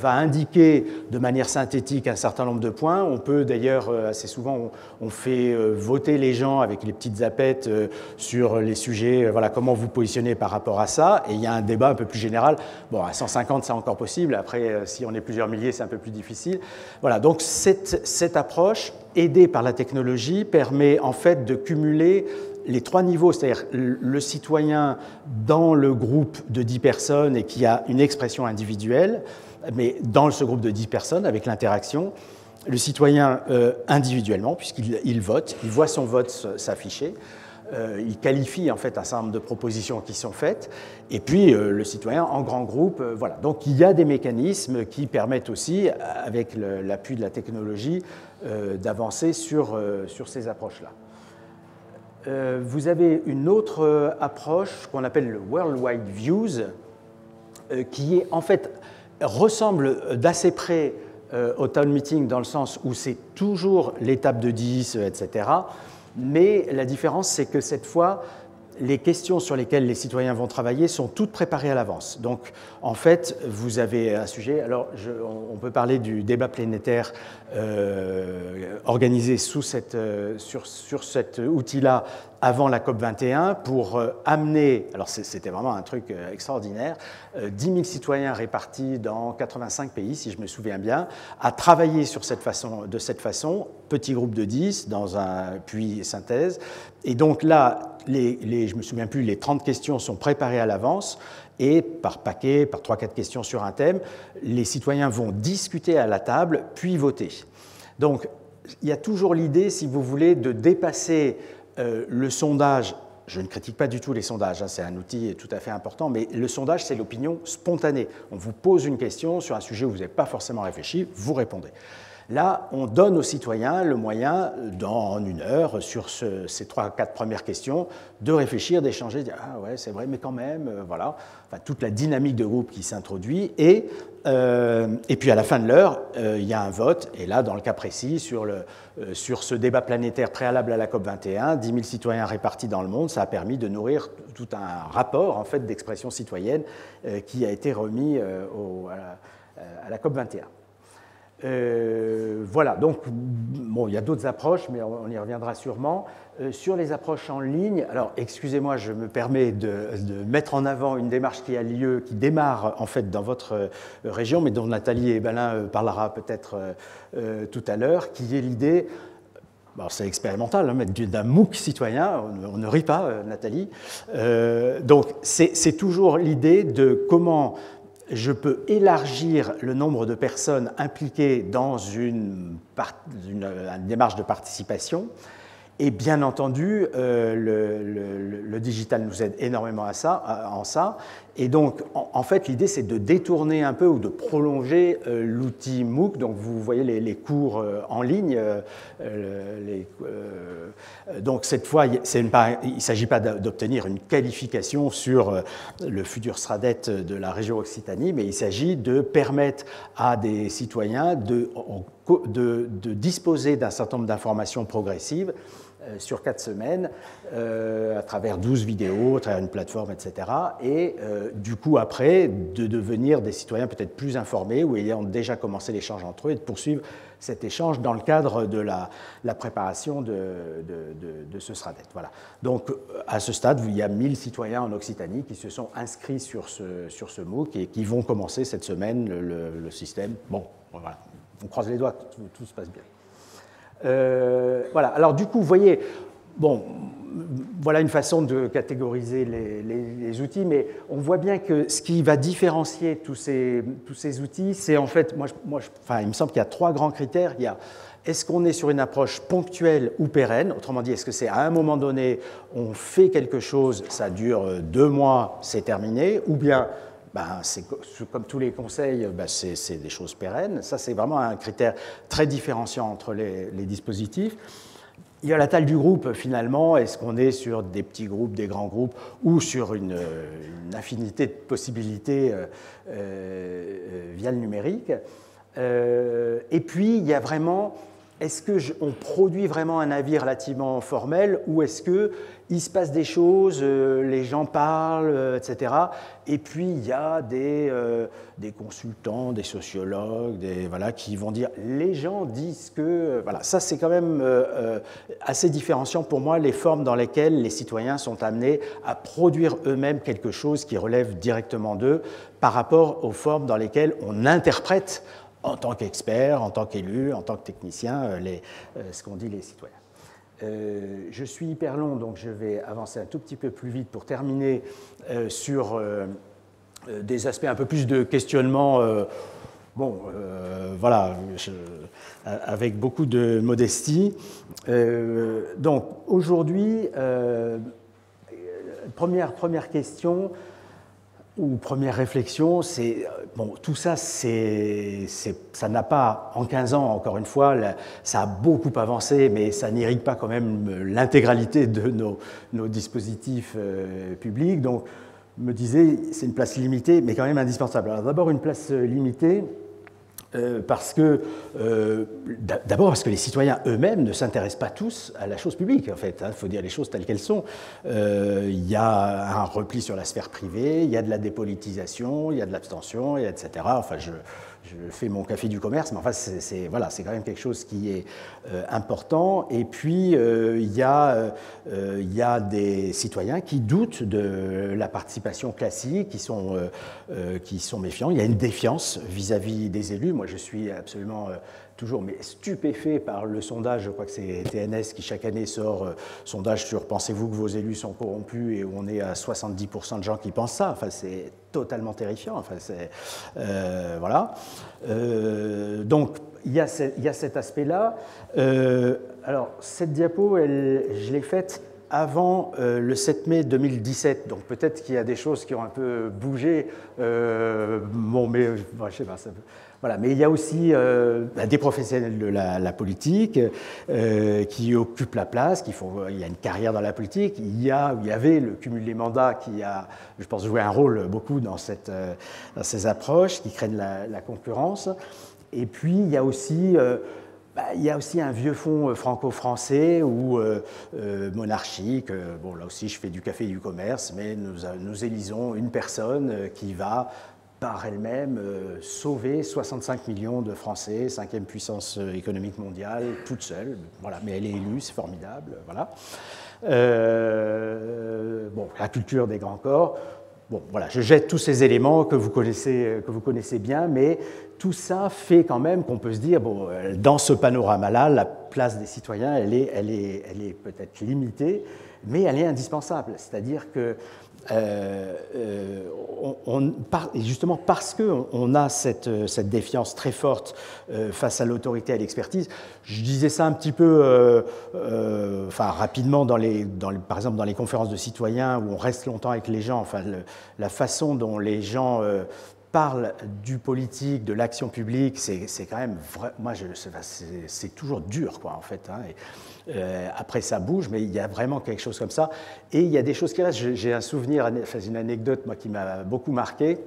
indiquer de manière synthétique un certain nombre de points. On peut d'ailleurs, assez souvent, on fait voter les gens avec les petites zapettes sur les sujets, voilà, comment vous positionnez par rapport à ça, et il y a un débat un peu plus général. Bon, à 150, c'est encore possible, après, si on est plusieurs milliers, c'est un peu plus difficile. Voilà, donc cette approche, aidée par la technologie, permet en fait de cumuler les trois niveaux, c'est-à-dire le citoyen dans le groupe de 10 personnes et qui a une expression individuelle, mais dans ce groupe de 10 personnes avec l'interaction, le citoyen individuellement, puisqu'il vote, il voit son vote s'afficher, il qualifie en fait un certain nombre de propositions qui sont faites, et puis le citoyen en grand groupe, voilà. Donc il y a des mécanismes qui permettent aussi, avec l'appui de la technologie, d'avancer sur ces approches-là. Vous avez une autre approche qu'on appelle le Worldwide Views, qui est en fait ressemble d'assez près au Town Meeting dans le sens où c'est toujours l'étape de 10, etc. Mais la différence, c'est que cette fois, les questions sur lesquelles les citoyens vont travailler sont toutes préparées à l'avance. Donc, en fait, vous avez un sujet. Alors, on peut parler du débat planétaire organisé sur cet outil-là avant la COP21 pour amener, alors c'était vraiment un truc extraordinaire, 10 000 citoyens répartis dans 85 pays, si je me souviens bien, à travailler de cette façon, petit groupe de 10, dans un puits synthèse. Et donc là, je ne me souviens plus, les 30 questions sont préparées à l'avance et par paquet, par 3-4 questions sur un thème, les citoyens vont discuter à la table, puis voter. Donc, il y a toujours l'idée, si vous voulez, de dépasser le sondage. Je ne critique pas du tout les sondages, hein, c'est un outil tout à fait important, mais le sondage, c'est l'opinion spontanée. On vous pose une question sur un sujet où vous n'avez pas forcément réfléchi, vous répondez. Là, on donne aux citoyens le moyen, dans une heure, sur ces 3-4 premières questions, de réfléchir, d'échanger, de dire « Ah ouais, c'est vrai, mais quand même, voilà ». Enfin, toute la dynamique de groupe qui s'introduit. Et puis, à la fin de l'heure, il y a un vote. Et là, dans le cas précis, sur ce débat planétaire préalable à la COP21, 10 000 citoyens répartis dans le monde, ça a permis de nourrir tout un rapport en fait, d'expression citoyenne qui a été remis à la COP21. Voilà, donc bon, il y a d'autres approches, mais on y reviendra sûrement. Sur les approches en ligne, alors excusez-moi, je me permets de mettre en avant une démarche qui a lieu, qui démarre en fait dans votre région, mais dont Nathalie Ebalin parlera peut-être tout à l'heure, qui est l'idée, c'est expérimental, hein, d'un MOOC citoyen, on ne rit pas, Nathalie. Donc c'est toujours l'idée de comment je peux élargir le nombre de personnes impliquées dans une démarche de participation Et bien entendu, le digital nous aide énormément en ça. Et donc, en fait, l'idée, c'est de détourner un peu ou de prolonger l'outil MOOC. Donc, vous voyez les cours en ligne. Donc, cette fois, il ne s'agit pas d'obtenir une qualification sur le futur SRADET de la région Occitanie, mais il s'agit de permettre à des citoyens de disposer d'un certain nombre d'informations progressives sur 4 semaines, à travers 12 vidéos, à travers une plateforme, etc. Et du coup, après, de devenir des citoyens peut-être plus informés ou ayant déjà commencé l'échange entre eux et de poursuivre cet échange dans le cadre de la préparation de ce SRADET. Voilà. Donc, à ce stade, il y a 1000 citoyens en Occitanie qui se sont inscrits sur ce MOOC et qui vont commencer cette semaine le système. Bon, voilà. On croise les doigts, tout se passe bien. Voilà, alors du coup, vous voyez, bon, voilà une façon de catégoriser les outils, mais on voit bien que ce qui va différencier tous ces outils, c'est en fait, il me semble qu'il y a 3 grands critères. Il y a, est-ce qu'on est sur une approche ponctuelle ou pérenne? Autrement dit, est-ce que c'est à un moment donné, on fait quelque chose, ça dure 2 mois, c'est terminé, ou bien c'est comme tous les conseils, c'est des choses pérennes. Ça, c'est vraiment un critère très différenciant entre les dispositifs. Il y a la taille du groupe, finalement. Est-ce qu'on est sur des petits groupes, des grands groupes, ou sur une infinité de possibilités via le numérique? Et puis, il y a vraiment, est-ce qu'on produit vraiment un avis relativement formel, ou est-ce qu'il se passe des choses, les gens parlent, etc. Et puis, il y a des consultants, des sociologues, qui vont dire, les gens disent que... Voilà, ça, c'est quand même assez différenciant pour moi, les formes dans lesquelles les citoyens sont amenés à produire eux-mêmes quelque chose qui relève directement d'eux par rapport aux formes dans lesquelles on interprète en tant qu'expert, en tant qu'élu, en tant que technicien, ce qu'ont dit les citoyens. Je suis hyper long, donc je vais avancer un tout petit peu plus vite pour terminer sur des aspects un peu plus de questionnement, avec beaucoup de modestie. Donc aujourd'hui, première question, ou première réflexion, c'est, tout ça, ça n'a pas, en 15 ans, encore une fois, ça a beaucoup avancé, mais ça n'irrigue pas quand même l'intégralité de nos dispositifs publics. Donc, je me disais, c'est une place limitée, mais quand même indispensable. Alors d'abord, une place limitée, d'abord parce que les citoyens eux-mêmes ne s'intéressent pas tous à la chose publique, en fait. Il faut dire les choses telles qu'elles sont. Il y a un repli sur la sphère privée, il y a de la dépolitisation, il y a de l'abstention, etc. Enfin, je fais mon café du commerce, mais enfin, c'est quand même quelque chose qui est important. Et puis, il y a des citoyens qui doutent de la participation classique, qui sont méfiants. Il y a une défiance vis-à-vis des élus. Moi, je suis absolument toujours stupéfait par le sondage, je crois que c'est TNS qui chaque année sort sondage sur « Pensez-vous que vos élus sont corrompus ?» et où on est à 70% de gens qui pensent ça. Enfin, c'est totalement terrifiant. Enfin, voilà. Donc, il y a cet aspect-là. Alors, cette diapo, je l'ai faite avant le 7 mai 2017, donc peut-être qu'il y a des choses qui ont un peu bougé, je sais pas, voilà. Mais il y a aussi des professionnels de la politique qui occupent la place, il y a une carrière dans la politique, il y avait le cumul des mandats qui a, je pense, joué un rôle beaucoup dans ces approches qui craignent la concurrence. Et puis, il y a aussi un vieux fond franco-français ou monarchique. Là aussi, je fais du café et du commerce, mais nous élisons une personne qui va, par elle-même, sauver 65 millions de Français, 5e puissance économique mondiale, toute seule. Voilà, mais elle est élue, c'est formidable. Voilà. La culture des grands corps. Voilà, je jette tous ces éléments que vous connaissez bien, mais tout ça fait quand même qu'on peut se dire, bon, dans ce panorama-là, la place des citoyens, elle est peut-être limitée, mais elle est indispensable. C'est-à-dire que, justement parce qu'on a cette défiance très forte face à l'autorité et à l'expertise, je disais ça un petit peu rapidement, par exemple dans les conférences de citoyens où on reste longtemps avec les gens, la façon dont les gens parlent du politique, de l'action publique, c'est quand même moi c'est toujours dur quoi en fait. Hein, après ça bouge, mais il y a vraiment quelque chose comme ça. Et il y a des choses qui restent. J'ai un souvenir, une anecdote moi qui m'a beaucoup marqué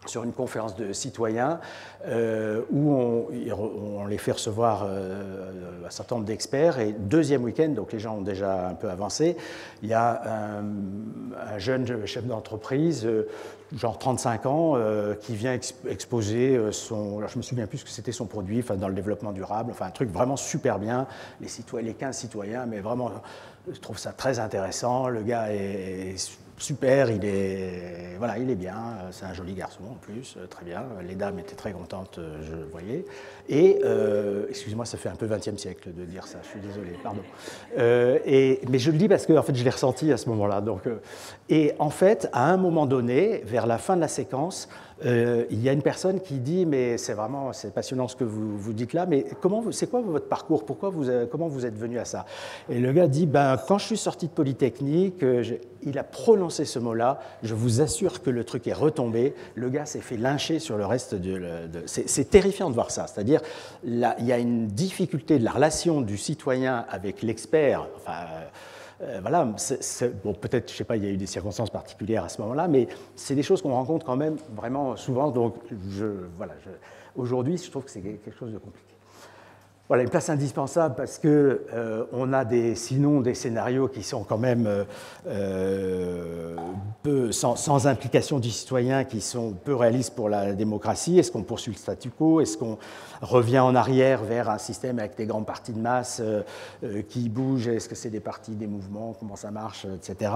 sur une conférence de citoyens où on les fait recevoir un certain nombre d'experts. Et deuxième week-end, donc les gens ont déjà un peu avancé, il y a un jeune chef d'entreprise, genre 35 ans, qui vient exposer son... Alors je me souviens plus ce que c'était son produit, dans le développement durable, un truc vraiment super bien. Les 15 citoyens, mais vraiment, je trouve ça très intéressant. Le gars est super, il est bien, c'est un joli garçon en plus, très bien. Les dames étaient très contentes, je le voyais. Et, excusez-moi, ça fait un peu 20e siècle de dire ça, je suis désolé, pardon. Mais je le dis parce que en fait, je l'ai ressenti à ce moment-là. Et en fait, à un moment donné, vers la fin de la séquence, il y a une personne qui dit, mais c'est passionnant ce que vous dites là, mais c'est quoi votre parcours? Comment vous êtes venu à ça? Et le gars dit, quand je suis sorti de Polytechnique, il a prononcé ce mot-là, je vous assure que le truc est retombé, le gars s'est fait lyncher sur le reste c'est terrifiant de voir ça, c'est-à-dire, il y a une difficulté de la relation du citoyen avec l'expert, voilà, bon, peut-être, je ne sais pas, il y a eu des circonstances particulières à ce moment-là, mais c'est des choses qu'on rencontre quand même vraiment souvent. Donc, aujourd'hui, je trouve que c'est quelque chose de compliqué. Voilà, une place indispensable parce qu'on a sinon des scénarios qui sont quand même sans implication du citoyen, qui sont peu réalistes pour la démocratie. Est-ce qu'on poursuit le statu quo? Est-ce qu'on revient en arrière vers un système avec des grands partis de masse qui bougent? Est-ce que c'est des partis, des mouvements? Comment ça marche, etc.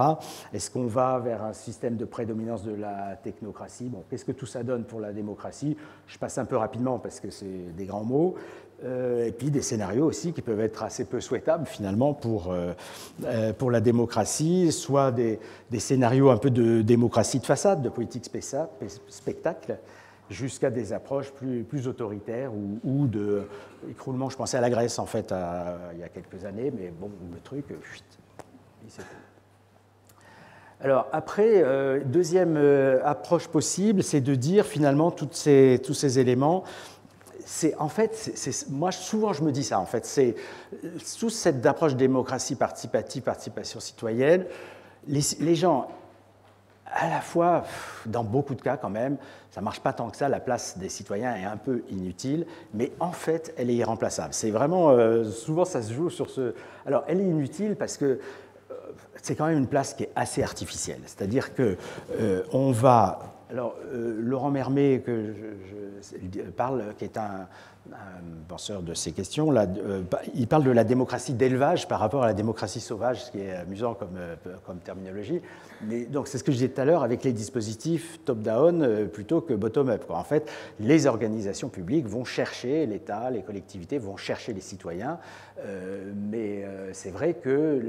Est-ce qu'on va vers un système de prédominance de la technocratie? Bon, qu'est-ce que tout ça donne pour la démocratie? Je passe un peu rapidement parce que c'est des grands mots. Et puis des scénarios aussi qui peuvent être assez peu souhaitables finalement pour la démocratie, soit des scénarios un peu de démocratie de façade, de politique spectacle, jusqu'à des approches plus autoritaires ou de écroulement. Je pensais à la Grèce en fait il y a quelques années, mais bon, le truc, il s'est fait. Alors après, deuxième approche possible, c'est de dire finalement tous ces éléments. Moi, souvent, je me dis ça, en fait. C'est sous cette approche démocratie participative, participation citoyenne, les gens, à la fois, dans beaucoup de cas quand même, ça ne marche pas tant que ça, la place des citoyens est un peu inutile, mais en fait, elle est irremplaçable. C'est vraiment, souvent, ça se joue sur ce... Alors, elle est inutile parce que c'est quand même une place qui est assez artificielle. C'est-à-dire qu'on va... Alors, Laurent Mermet, que je parle, qui est un penseur de ces questions, là, il parle de la démocratie d'élevage par rapport à la démocratie sauvage, ce qui est amusant comme terminologie. Mais, donc, c'est ce que je disais tout à l'heure avec les dispositifs top-down plutôt que bottom-up. En fait, les organisations publiques vont chercher, l'État, les collectivités vont chercher les citoyens, mais c'est vrai que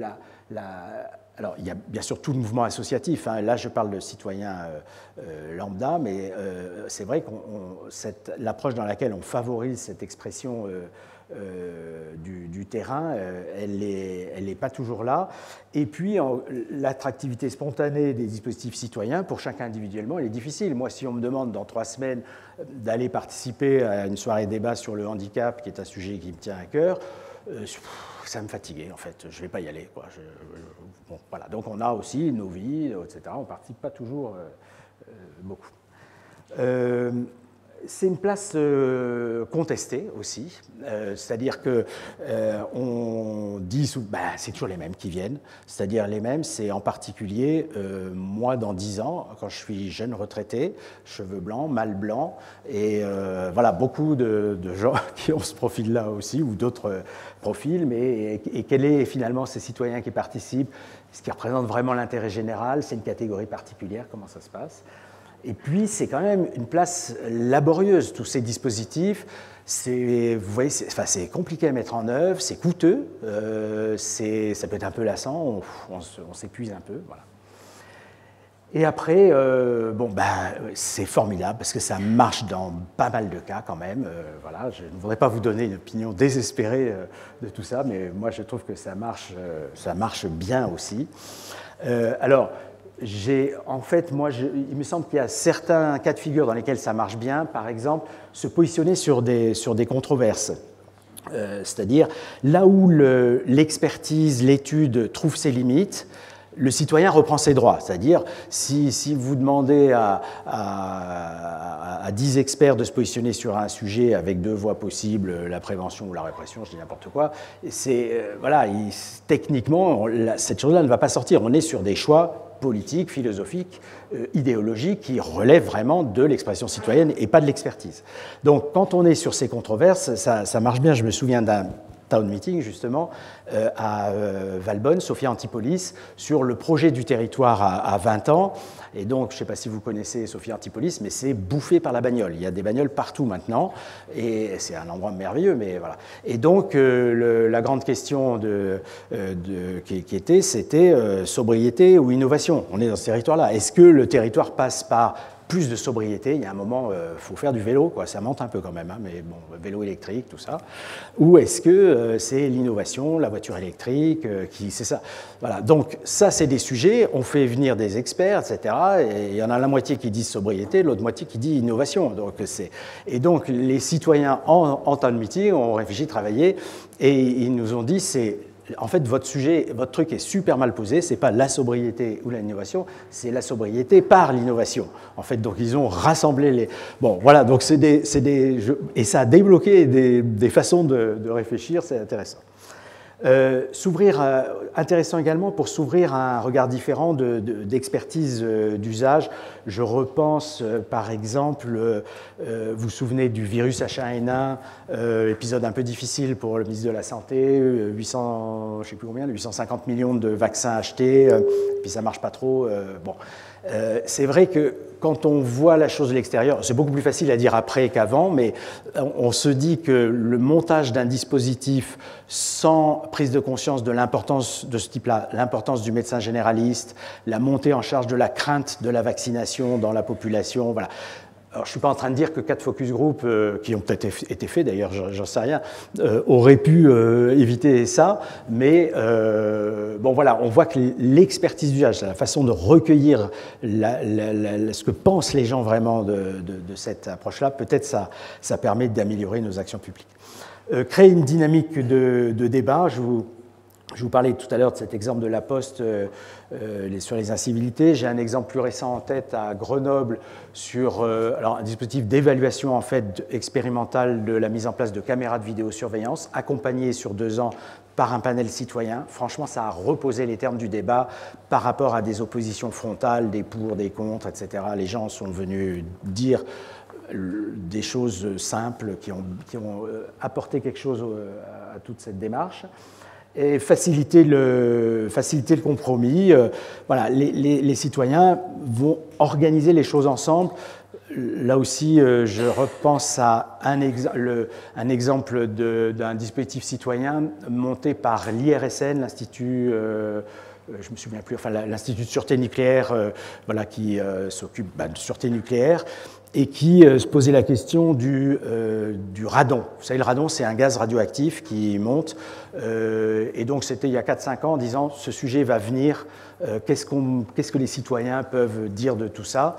alors, il y a bien sûr tout le mouvement associatif. Hein. Là, je parle de citoyens lambda, mais c'est vrai que l'approche dans laquelle on favorise cette expression du terrain, elle n'est pas toujours là. Et puis, l'attractivité spontanée des dispositifs citoyens, pour chacun individuellement, elle est difficile. Moi, si on me demande dans 3 semaines d'aller participer à une soirée débat sur le handicap, qui est un sujet qui me tient à cœur, ça me fatiguait en fait, je ne vais pas y aller. Quoi. Bon, voilà. Donc on a aussi nos vies, etc. On ne participe pas toujours beaucoup. C'est une place contestée aussi, c'est-à-dire qu'on dit, c'est toujours les mêmes qui viennent, c'est-à-dire les mêmes, c'est en particulier, moi dans 10 ans, quand je suis jeune retraité, cheveux blancs, mâle blanc, et voilà, beaucoup de gens qui ont ce profil-là aussi, ou d'autres profils, et quel est finalement ces citoyens qui participent, ce qui représente vraiment l'intérêt général, c'est une catégorie particulière, comment ça se passe? Et puis, c'est quand même une place laborieuse, tous ces dispositifs. Vous voyez, c'est compliqué à mettre en œuvre, c'est coûteux, ça peut être un peu lassant, on s'épuise un peu. Voilà. Et après, c'est formidable parce que ça marche dans pas mal de cas quand même. Voilà, je ne voudrais pas vous donner une opinion désespérée de tout ça, mais moi je trouve que ça marche bien aussi. Alors, en fait, il me semble qu'il y a certains cas de figure dans lesquels ça marche bien. Par exemple, se positionner sur des controverses. C'est-à-dire là où l'expertise, l'étude trouve ses limites, le citoyen reprend ses droits. C'est-à-dire, si vous demandez à 10 experts de se positionner sur un sujet avec 2 voies possibles, la prévention ou la répression, je dis n'importe quoi, techniquement, cette chose-là ne va pas sortir. On est sur des choix politiques, philosophiques, idéologiques qui relèvent vraiment de l'expression citoyenne et pas de l'expertise. Donc, quand on est sur ces controverses, ça marche bien. Je me souviens d'un town meeting, justement, à Valbonne, Sophia Antipolis, sur le projet du territoire à 20 ans. Et donc, je ne sais pas si vous connaissez Sophia Antipolis, mais c'est bouffé par la bagnole. Il y a des bagnoles partout maintenant, et c'est un endroit merveilleux, mais voilà. Et donc, la grande question c'était sobriété ou innovation. On est dans ce territoire-là. Est-ce que le territoire passe par plus de sobriété? Il y a un moment, il faut faire du vélo, quoi. Ça monte un peu quand même, hein, mais bon, vélo électrique, tout ça. Ou est-ce que c'est l'innovation, la voiture électrique, c'est ça? Voilà, donc ça, c'est des sujets, on fait venir des experts, etc., et il y en a la moitié qui disent sobriété, l'autre moitié qui dit innovation. Et donc, les citoyens, en temps de meeting, ont réfléchi, travaillé, et ils nous ont dit, en fait, votre truc est super mal posé, ce n'est pas la sobriété ou l'innovation, c'est la sobriété par l'innovation. En fait, donc ils ont rassemblé les... Bon, voilà, donc et ça a débloqué des façons de réfléchir, c'est intéressant. Intéressant également pour s'ouvrir à un regard différent d'expertise d'usage. Je repense par exemple, vous vous souvenez du virus H1N1, épisode un peu difficile pour le ministre de la Santé, 850 millions de vaccins achetés, puis ça ne marche pas trop. Bon. C'est vrai que quand on voit la chose de l'extérieur, c'est beaucoup plus facile à dire après qu'avant, mais on se dit que le montage d'un dispositif sans prise de conscience de l'importance de ce type-là, l'importance du médecin généraliste, la montée en charge de la crainte de la vaccination dans la population, voilà. Alors, je ne suis pas en train de dire que 4 focus group, qui ont peut-être été faits d'ailleurs, j'en sais rien, auraient pu éviter ça, mais bon voilà, on voit que l'expertise d'usage, la façon de recueillir ce que pensent les gens vraiment de cette approche-là, peut-être ça permet d'améliorer nos actions publiques. Créer une dynamique de débat, je vous parlais tout à l'heure de cet exemple de la Poste sur les incivilités. J'ai un exemple plus récent en tête à Grenoble sur un dispositif d'évaluation en fait, expérimentale de la mise en place de caméras de vidéosurveillance accompagné sur 2 ans par un panel citoyen. Franchement, ça a reposé les termes du débat par rapport à des oppositions frontales, des pour, des contre, etc. Les gens sont venus dire des choses simples qui ont apporté quelque chose à toute cette démarche. Et faciliter le compromis. Voilà, les citoyens vont organiser les choses ensemble. Là aussi, je repense à un exemple d'un dispositif citoyen monté par l'IRSN, l'Institut, je me souviens plus, enfin l'Institut de sûreté nucléaire, voilà, qui s'occupe de sûreté nucléaire, et qui se posait la question du radon. Vous savez, le radon, c'est un gaz radioactif qui monte, et donc c'était il y a 4-5 ans en disant ce sujet va venir, qu'est-ce que les citoyens peuvent dire de tout ça?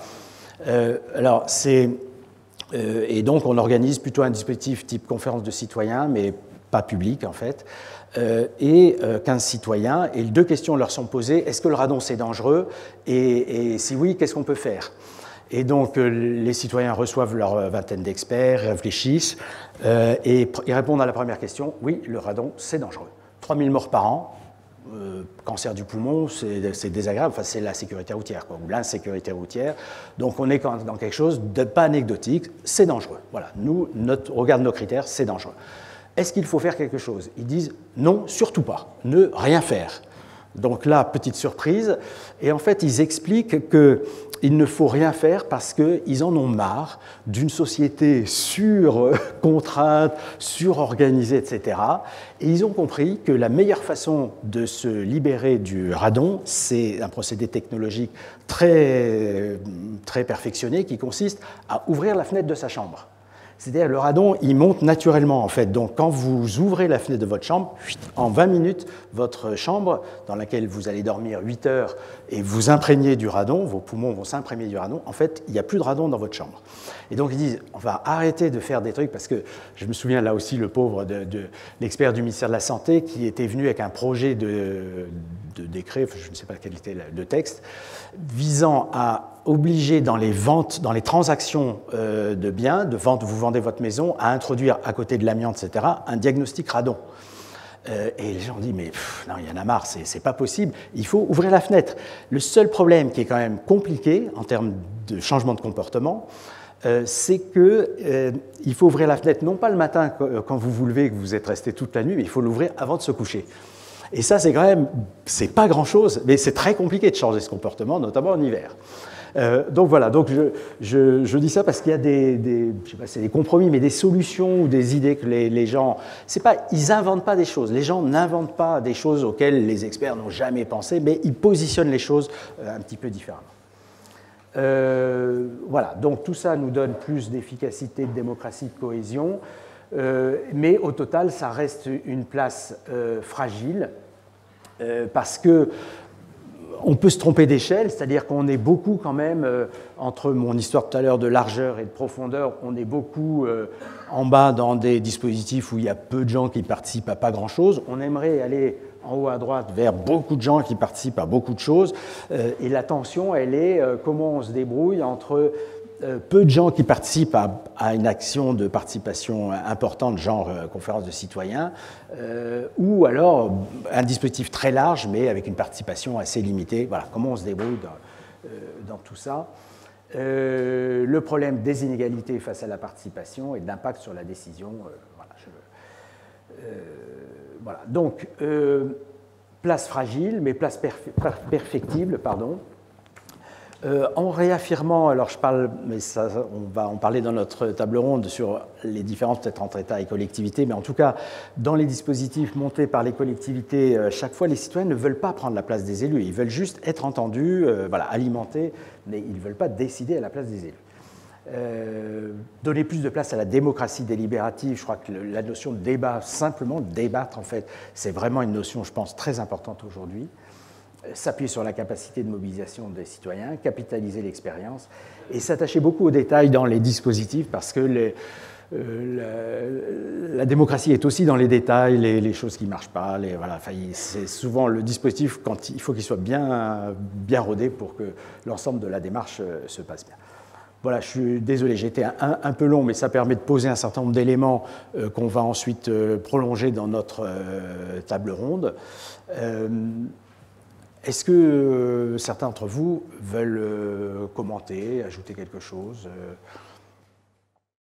Et donc on organise plutôt un dispositif type conférence de citoyens, mais pas public en fait, et 15 citoyens, et 2 questions leur sont posées. Est-ce que le radon c'est dangereux? Et si oui, qu'est-ce qu'on peut faire? Et donc, les citoyens reçoivent leur vingtaine d'experts, réfléchissent et ils répondent à la première question. Oui, le radon, c'est dangereux. 3000 morts par an, cancer du poumon, c'est désagréable. Enfin, c'est la sécurité routière, quoi, ou l'insécurité routière. Donc, on est dans quelque chose de pas anecdotique. C'est dangereux. Voilà. Nous, on regarde nos critères, c'est dangereux. Est-ce qu'il faut faire quelque chose? Ils disent non, surtout pas. Ne rien faire. Donc là, petite surprise. Et en fait, ils expliquent que il ne faut rien faire parce qu'ils en ont marre d'une société sur-contrainte, sur-organisée, etc. Et ils ont compris que la meilleure façon de se libérer du radon, c'est un procédé technologique très, très perfectionné qui consiste à ouvrir la fenêtre de sa chambre. C'est-à-dire le radon, il monte naturellement en fait. Donc quand vous ouvrez la fenêtre de votre chambre, en 20 minutes, votre chambre dans laquelle vous allez dormir 8 heures et vous imprégnez du radon, vos poumons vont s'imprégner du radon, en fait, il n'y a plus de radon dans votre chambre. Et donc ils disent, on va arrêter de faire des trucs parce que je me souviens là aussi le pauvre de l'expert du ministère de la Santé qui était venu avec un projet de décret, je ne sais pas quel était le texte, visant à obliger dans les ventes, dans les transactions de biens, de vente, vous vendez votre maison, à introduire à côté de l'amiante, etc., un diagnostic radon. Et les gens ont dit, mais non, il y en a marre, c'est pas possible, il faut ouvrir la fenêtre. Le seul problème qui est quand même compliqué en termes de changement de comportement, c'est qu'il faut ouvrir la fenêtre, non pas le matin quand vous vous levez et que vous êtes resté toute la nuit, mais il faut l'ouvrir avant de se coucher. Et ça, c'est quand même, c'est pas grand-chose, mais c'est très compliqué de changer ce comportement, notamment en hiver. Donc voilà, donc je dis ça parce qu'il y a je sais pas, c'est des compromis, mais des solutions ou des idées que les gens, c'est pas, ils n'inventent pas des choses. Les gens n'inventent pas des choses auxquelles les experts n'ont jamais pensé, mais ils positionnent les choses un petit peu différemment. Voilà, donc tout ça nous donne plus d'efficacité, de démocratie, de cohésion. Mais au total, ça reste une place fragile parce que on peut se tromper d'échelle, c'est-à-dire qu'on est beaucoup quand même, entre mon histoire tout à l'heure de largeur et de profondeur, on est beaucoup en bas dans des dispositifs où il y a peu de gens qui participent à pas grand-chose. On aimerait aller en haut à droite vers beaucoup de gens qui participent à beaucoup de choses. Et la tension, elle est comment on se débrouille entre peu de gens qui participent à une action de participation importante, genre conférence de citoyens, ou alors un dispositif très large, mais avec une participation assez limitée. Voilà, comment on se débrouille dans tout ça. Le problème des inégalités face à la participation et de l'impact sur la décision. Voilà. Donc, place fragile, mais place perfectible, pardon. En réaffirmant, alors je parle, mais ça, on va en parler dans notre table ronde sur les différences peut-être entre État et collectivités, mais en tout cas, dans les dispositifs montés par les collectivités, chaque fois, les citoyens ne veulent pas prendre la place des élus, ils veulent juste être entendus, voilà, alimentés, mais ils ne veulent pas décider à la place des élus. Donner plus de place à la démocratie délibérative, je crois que la notion de débat, simplement débattre en fait, c'est vraiment une notion, je pense, très importante aujourd'hui. S'appuyer sur la capacité de mobilisation des citoyens, capitaliser l'expérience et s'attacher beaucoup aux détails dans les dispositifs parce que la démocratie est aussi dans les détails, les choses qui ne marchent pas. Voilà, c'est souvent le dispositif, quand il faut qu'il soit bien rodé pour que l'ensemble de la démarche se passe bien. Voilà, je suis désolé, j'ai été un peu long, mais ça permet de poser un certain nombre d'éléments qu'on va ensuite prolonger dans notre table ronde. Est-ce que certains d'entre vous veulent commenter, ajouter quelque chose ?